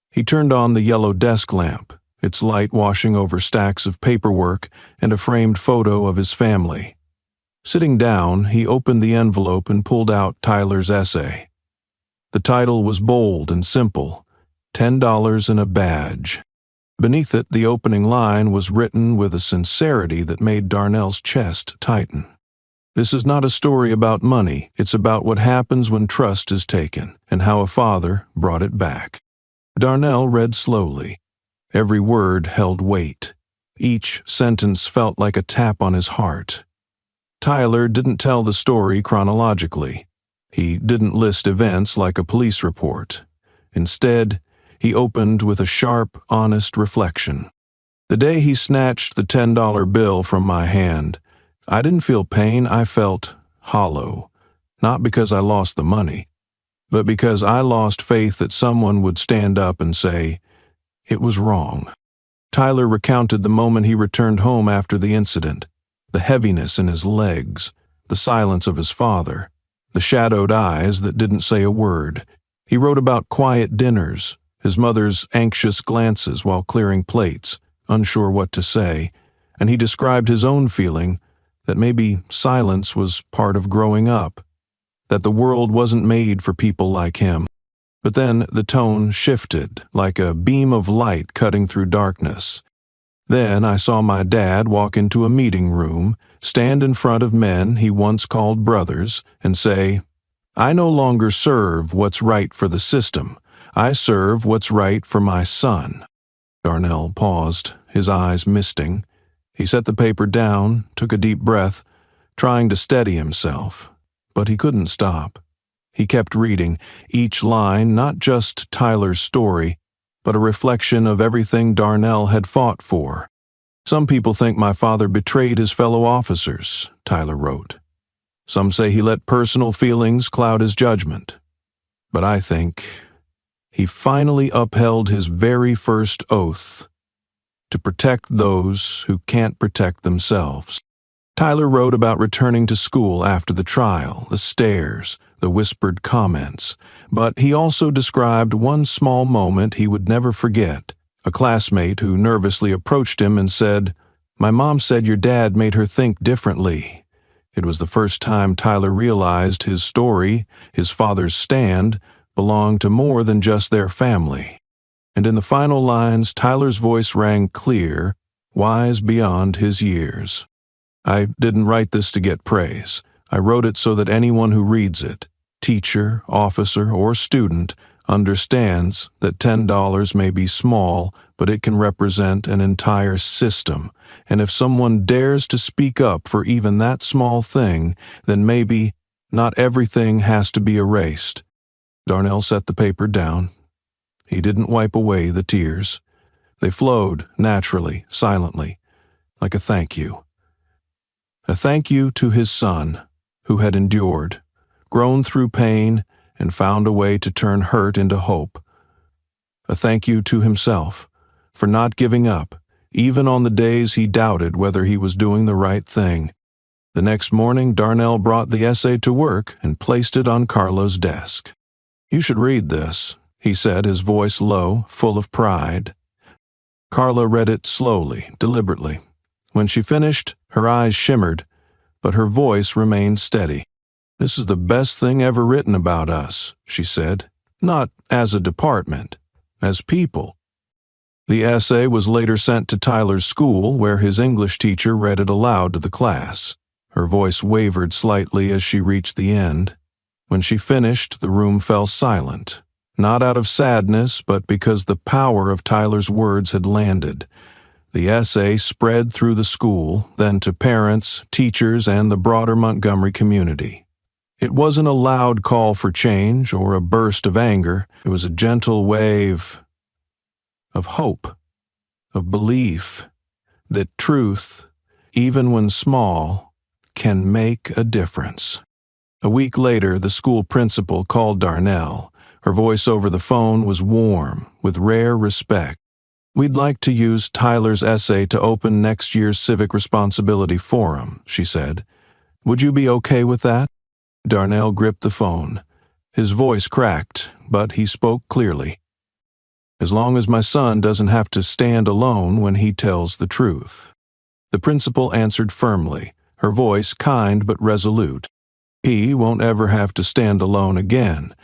He turned on the yellow desk lamp, its light washing over stacks of paperwork and a framed photo of his family. Sitting down, he opened the envelope and pulled out Tyler's essay. The title was bold and simple, $10 and a Badge. Beneath it, the opening line was written with a sincerity that made Darnell's chest tighten. "This is not a story about money. It's about what happens when trust is taken, and how a father brought it back." Darnell read slowly. Every word held weight. Each sentence felt like a tap on his heart. Tyler didn't tell the story chronologically. He didn't list events like a police report. Instead, he opened with a sharp, honest reflection. "The day he snatched the $10 bill from my hand, I didn't feel pain, I felt hollow. Not because I lost the money, but because I lost faith that someone would stand up and say, 'It was wrong.'" Tyler recounted the moment he returned home after the incident, the heaviness in his legs, the silence of his father, the shadowed eyes that didn't say a word. He wrote about quiet dinners, his mother's anxious glances while clearing plates, unsure what to say, and he described his own feeling that maybe silence was part of growing up, that the world wasn't made for people like him. But then the tone shifted, like a beam of light cutting through darkness. "Then I saw my dad walk into a meeting room, stand in front of men he once called brothers, and say, 'I no longer serve what's right for the system. I serve what's right for my son.'" Darnell paused, his eyes misting. He set the paper down, took a deep breath, trying to steady himself, but he couldn't stop. He kept reading, each line not just Tyler's story, but a reflection of everything Darnell had fought for. "Some people think my father betrayed his fellow officers," Tyler wrote. "Some say he let personal feelings cloud his judgment. But I think he finally upheld his very first oath, to protect those who can't protect themselves." Tyler wrote about returning to school after the trial, the stares, the whispered comments, but he also described one small moment he would never forget. A classmate who nervously approached him and said, "My mom said your dad made her think differently." It was the first time Tyler realized his story, his father's stand, belonged to more than just their family. And in the final lines, Tyler's voice rang clear, wise beyond his years. "I didn't write this to get praise. I wrote it so that anyone who reads it, teacher, officer, or student, understands that $10 may be small, but it can represent an entire system. And if someone dares to speak up for even that small thing, then maybe not everything has to be erased." Darnell set the paper down. He didn't wipe away the tears. They flowed naturally, silently, like a thank you. A thank you to his son, who had endured, grown through pain, and found a way to turn hurt into hope. A thank you to himself for not giving up, even on the days he doubted whether he was doing the right thing. The next morning, Darnell brought the essay to work and placed it on Carla's desk. "You should read this," he said, his voice low, full of pride. Carla read it slowly, deliberately. When she finished, her eyes shimmered, but her voice remained steady. "This is the best thing ever written about us," she said. "Not as a department, as people." The essay was later sent to Tyler's school, where his English teacher read it aloud to the class. Her voice wavered slightly as she reached the end. When she finished, the room fell silent, not out of sadness, but because the power of Tyler's words had landed. The essay spread through the school, then to parents, teachers, and the broader Montgomery community. It wasn't a loud call for change or a burst of anger. It was a gentle wave of hope, of belief that truth, even when small, can make a difference. A week later, the school principal called Darnell. Her voice over the phone was warm, with rare respect. "We'd like to use Tyler's essay to open next year's Civic Responsibility Forum," she said. "Would you be okay with that?" Darnell gripped the phone. His voice cracked, but he spoke clearly. "As long as my son doesn't have to stand alone when he tells the truth." The principal answered firmly, her voice kind but resolute. "He won't ever have to stand alone again."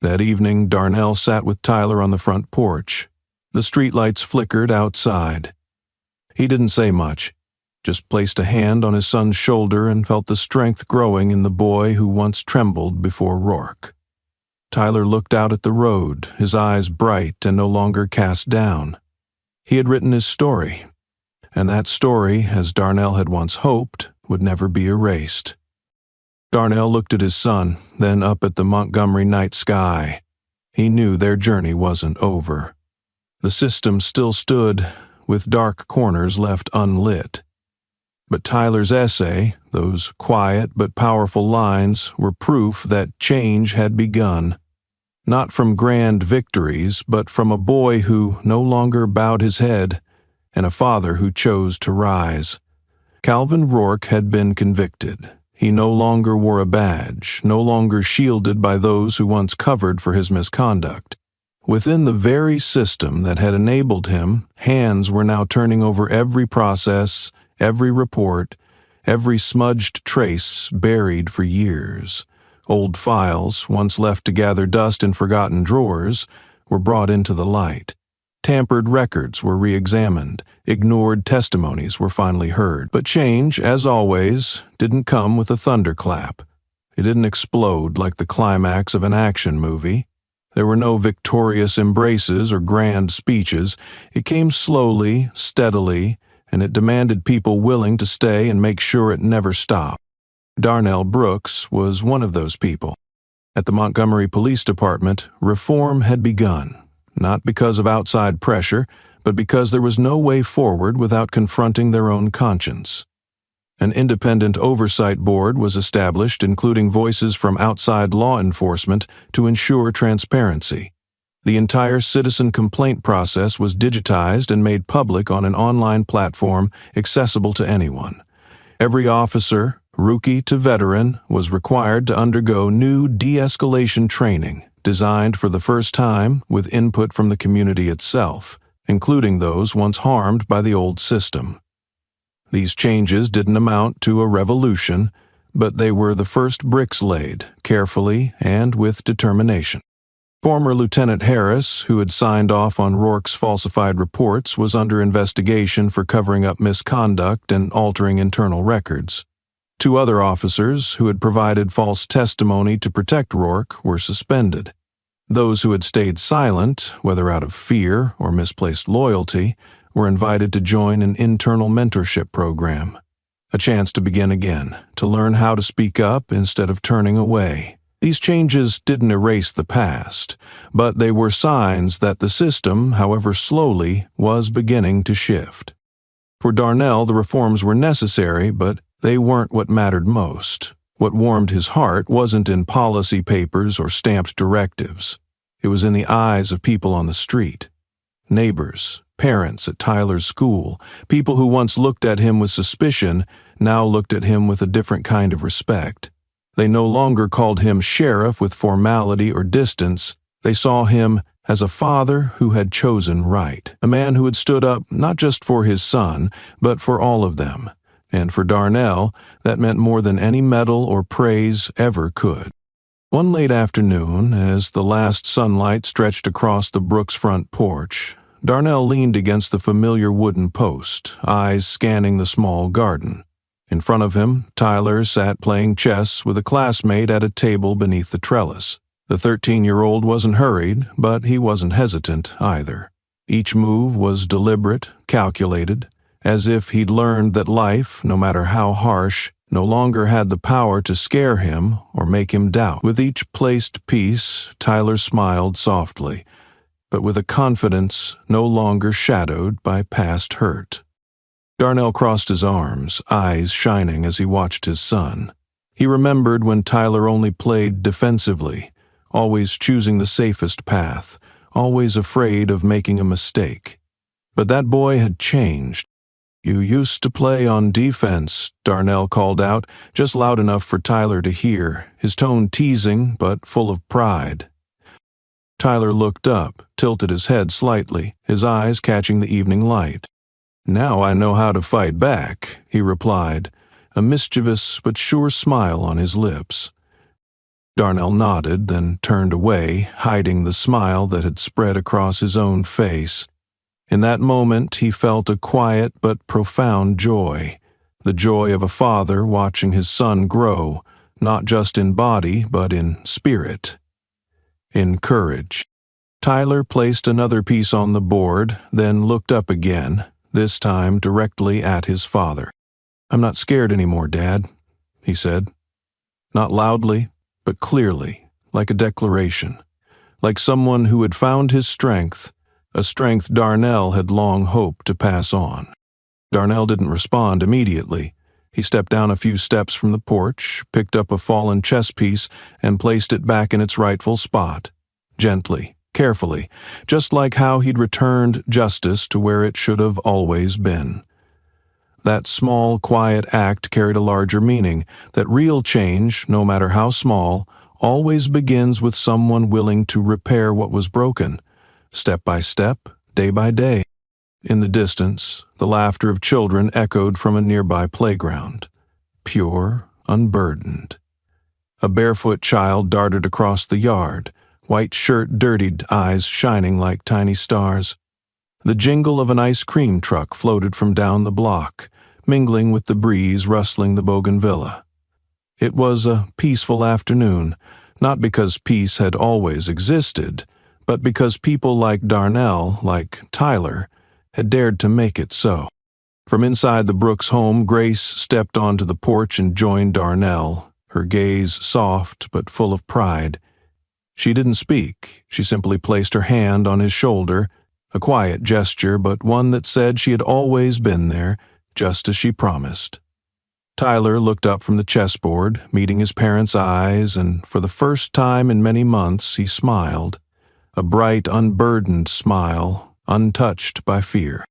That evening, Darnell sat with Tyler on the front porch. The streetlights flickered outside. He didn't say much, just placed a hand on his son's shoulder and felt the strength growing in the boy who once trembled before Rourke. Tyler looked out at the road, his eyes bright and no longer cast down. He had written his story, and that story, as Darnell had once hoped, would never be erased. Darnell looked at his son, then up at the Montgomery night sky. He knew their journey wasn't over. The system still stood, with dark corners left unlit. But Tyler's essay, those quiet but powerful lines, were proof that change had begun. Not from grand victories, but from a boy who no longer bowed his head, and a father who chose to rise. Calvin Rourke had been convicted. He no longer wore a badge, no longer shielded by those who once covered for his misconduct. Within the very system that had enabled him, hands were now turning over every process, every report, every smudged trace buried for years. Old files, once left to gather dust in forgotten drawers, were brought into the light. Tampered records were re-examined, ignored testimonies were finally heard. But change, as always, didn't come with a thunderclap. It didn't explode like the climax of an action movie. There were no victorious embraces or grand speeches. It came slowly, steadily, and it demanded people willing to stay and make sure it never stopped. Darnell Brooks was one of those people. At the Montgomery Police Department, reform had begun, not because of outside pressure, but because there was no way forward without confronting their own conscience. An independent oversight board was established, including voices from outside law enforcement, to ensure transparency. The entire citizen complaint process was digitized and made public on an online platform accessible to anyone. Every officer, rookie to veteran, was required to undergo new de-escalation training designed for the first time with input from the community itself, including those once harmed by the old system. These changes didn't amount to a revolution, but they were the first bricks laid, carefully and with determination. Former Lieutenant Harris, who had signed off on Rourke's falsified reports, was under investigation for covering up misconduct and altering internal records. 2 other officers, who had provided false testimony to protect Rourke, were suspended. Those who had stayed silent, whether out of fear or misplaced loyalty, were invited to join an internal mentorship program. A chance to begin again, to learn how to speak up instead of turning away. These changes didn't erase the past, but they were signs that the system, however slowly, was beginning to shift. For Darnell, the reforms were necessary, but they weren't what mattered most. What warmed his heart wasn't in policy papers or stamped directives. It was in the eyes of people on the street. Neighbors, parents at Tyler's school, people who once looked at him with suspicion, now looked at him with a different kind of respect. They no longer called him sheriff with formality or distance. They saw him as a father who had chosen right, a man who had stood up not just for his son, but for all of them. And for Darnell, that meant more than any medal or praise ever could. One late afternoon, as the last sunlight stretched across the Brooks' front porch, Darnell leaned against the familiar wooden post, eyes scanning the small garden. In front of him, Tyler sat playing chess with a classmate at a table beneath the trellis. The 13-year-old wasn't hurried, but he wasn't hesitant either. Each move was deliberate, calculated, as if he'd learned that life, no matter how harsh, no longer had the power to scare him or make him doubt. With each placed piece, Tyler smiled softly, but with a confidence no longer shadowed by past hurt. Darnell crossed his arms, eyes shining as he watched his son. He remembered when Tyler only played defensively, always choosing the safest path, always afraid of making a mistake. But that boy had changed. "You used to play on defense," Darnell called out, just loud enough for Tyler to hear, his tone teasing but full of pride. Tyler looked up, tilted his head slightly, his eyes catching the evening light. "Now I know how to fight back," he replied, a mischievous but sure smile on his lips. Darnell nodded, then turned away, hiding the smile that had spread across his own face. In that moment, he felt a quiet but profound joy, the joy of a father watching his son grow, not just in body, but in spirit, in courage. Tyler placed another piece on the board, then looked up again, this time directly at his father. "I'm not scared anymore, Dad," he said. Not loudly, but clearly, like a declaration, like someone who had found his strength, a strength Darnell had long hoped to pass on. Darnell didn't respond immediately. He stepped down a few steps from the porch, picked up a fallen chess piece, and placed it back in its rightful spot, gently, carefully, just like how he'd returned justice to where it should have always been. That small, quiet act carried a larger meaning, that real change, no matter how small, always begins with someone willing to repair what was broken, step by step, day by day. In the distance, the laughter of children echoed from a nearby playground. Pure, unburdened. A barefoot child darted across the yard, white shirt dirtied, eyes shining like tiny stars. The jingle of an ice cream truck floated from down the block, mingling with the breeze rustling the bougainvillea. It was a peaceful afternoon, not because peace had always existed, but because people like Darnell, like Tyler, had dared to make it so. From inside the Brooks home, Grace stepped onto the porch and joined Darnell, her gaze soft but full of pride. She didn't speak. She simply placed her hand on his shoulder, a quiet gesture, but one that said she had always been there, just as she promised. Tyler looked up from the chessboard, meeting his parents' eyes, and for the first time in many months he smiled. A bright, unburdened smile, untouched by fear.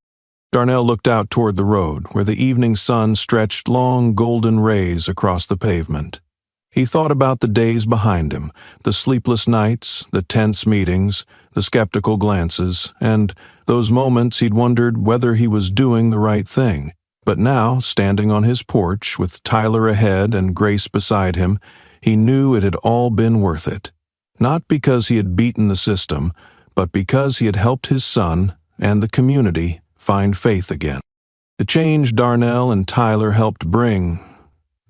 Darnell looked out toward the road, where the evening sun stretched long golden rays across the pavement. He thought about the days behind him, the sleepless nights, the tense meetings, the skeptical glances, and those moments he'd wondered whether he was doing the right thing. But now, standing on his porch with Tyler ahead and Grace beside him, he knew it had all been worth it. Not because he had beaten the system, but because he had helped his son and the community find faith again. The change Darnell and Tyler helped bring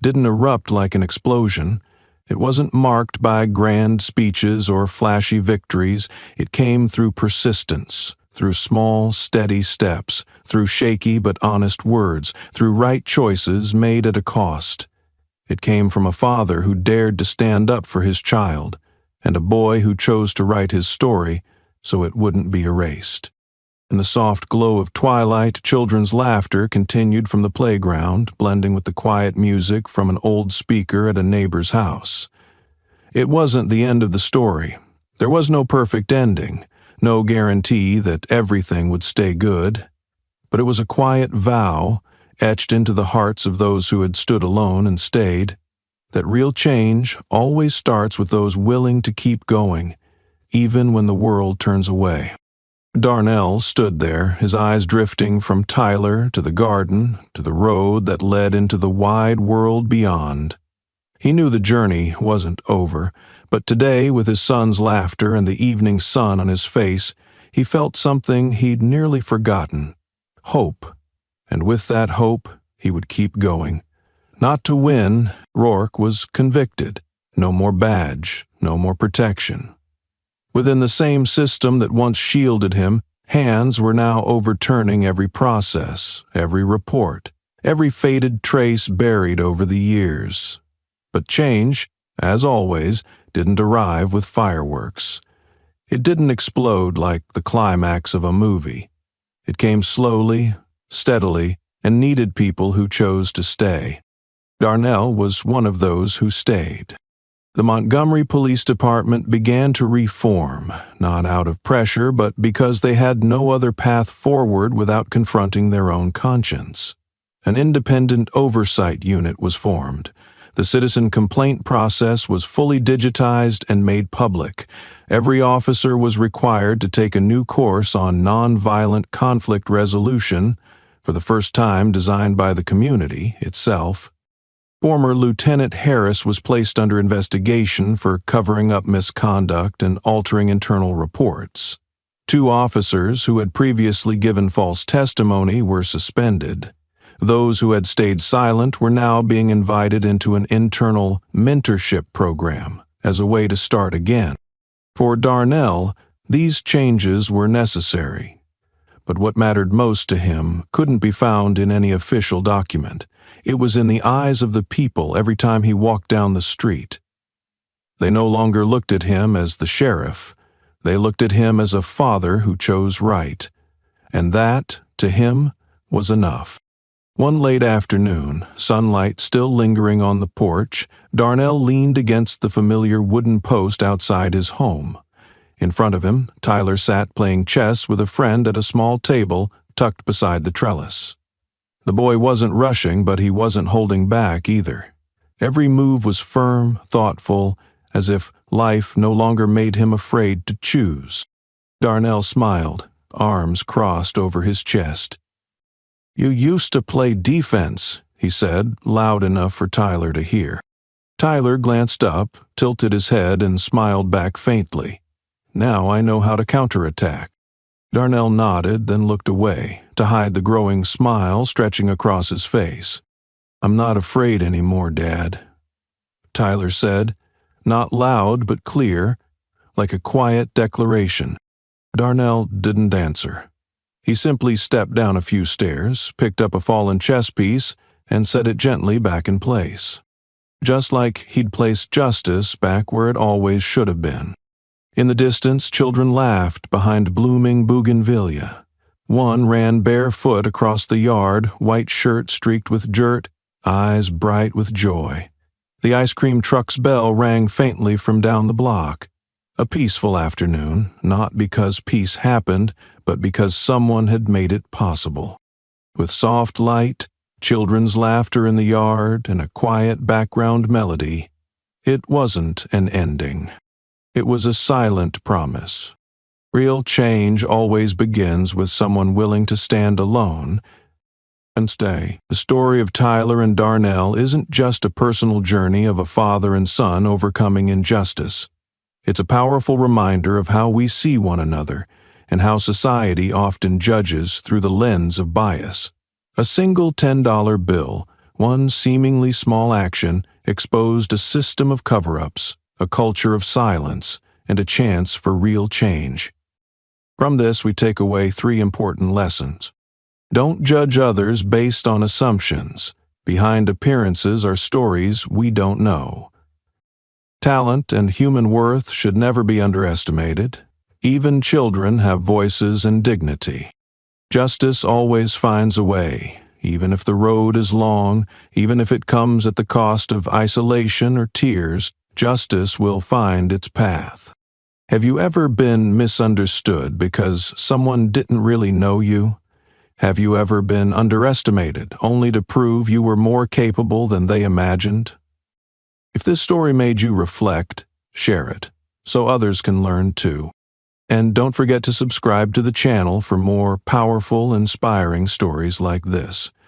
didn't erupt like an explosion. It wasn't marked by grand speeches or flashy victories. It came through persistence, through small, steady steps, through shaky but honest words, through right choices made at a cost. It came from a father who dared to stand up for his child, and a boy who chose to write his story so it wouldn't be erased. In the soft glow of twilight, children's laughter continued from the playground, blending with the quiet music from an old speaker at a neighbor's house. It wasn't the end of the story. There was no perfect ending, no guarantee that everything would stay good. But it was a quiet vow, etched into the hearts of those who had stood alone and stayed, that real change always starts with those willing to keep going, even when the world turns away. Darnell stood there, his eyes drifting from Tyler to the garden to the road that led into the wide world beyond. He knew the journey wasn't over, but today, with his son's laughter and the evening sun on his face, he felt something he'd nearly forgotten: hope. And with that hope, he would keep going. Not to win, Rourke was convicted. No more badge, no more protection. Within the same system that once shielded him, hands were now overturning every process, every report, every faded trace buried over the years. But change, as always, didn't arrive with fireworks. It didn't explode like the climax of a movie. It came slowly, steadily, and needed people who chose to stay. Darnell was one of those who stayed. The Montgomery Police Department began to reform, not out of pressure, but because they had no other path forward without confronting their own conscience. An independent oversight unit was formed. The citizen complaint process was fully digitized and made public. Every officer was required to take a new course on nonviolent conflict resolution, for the first time designed by the community itself. Former Lieutenant Harris was placed under investigation for covering up misconduct and altering internal reports. 2 officers who had previously given false testimony were suspended. Those who had stayed silent were now being invited into an internal mentorship program as a way to start again. For Darnell, these changes were necessary. But what mattered most to him couldn't be found in any official document. It was in the eyes of the people every time he walked down the street. They no longer looked at him as the sheriff. They looked at him as a father who chose right. And that, to him, was enough. One late afternoon, sunlight still lingering on the porch, Darnell leaned against the familiar wooden post outside his home. In front of him, Tyler sat playing chess with a friend at a small table tucked beside the trellis. The boy wasn't rushing, but he wasn't holding back either. Every move was firm, thoughtful, as if life no longer made him afraid to choose. Darnell smiled, arms crossed over his chest. "You used to play defense," he said, loud enough for Tyler to hear. Tyler glanced up, tilted his head, and smiled back faintly. "Now I know how to counterattack." Darnell nodded, then looked away, to hide the growing smile stretching across his face. "I'm not afraid anymore, Dad," Tyler said, not loud but clear, like a quiet declaration. Darnell didn't answer. He simply stepped down a few stairs, picked up a fallen chess piece, and set it gently back in place. Just like he'd placed justice back where it always should have been. In the distance, children laughed behind blooming bougainvillea. One ran barefoot across the yard, white shirt streaked with dirt, eyes bright with joy. The ice cream truck's bell rang faintly from down the block. A peaceful afternoon, not because peace happened, but because someone had made it possible. with soft light, children's laughter in the yard, and a quiet background melody. It wasn't an ending. It was a silent promise. Real change always begins with someone willing to stand alone and stay. The story of Tyler and Darnell isn't just a personal journey of a father and son overcoming injustice. It's a powerful reminder of how we see one another and how society often judges through the lens of bias. A single $10 bill, one seemingly small action, exposed a system of cover-ups, a culture of silence, and a chance for real change. From this, we take away 3 important lessons. Don't judge others based on assumptions. Behind appearances are stories we don't know. Talent and human worth should never be underestimated. Even children have voices and dignity. Justice always finds a way, even if the road is long, even if it comes at the cost of isolation or tears, justice will find its path. Have you ever been misunderstood because someone didn't really know you? Have you ever been underestimated only to prove you were more capable than they imagined? If this story made you reflect, share it, so others can learn too. And don't forget to subscribe to the channel for more powerful, inspiring stories like this.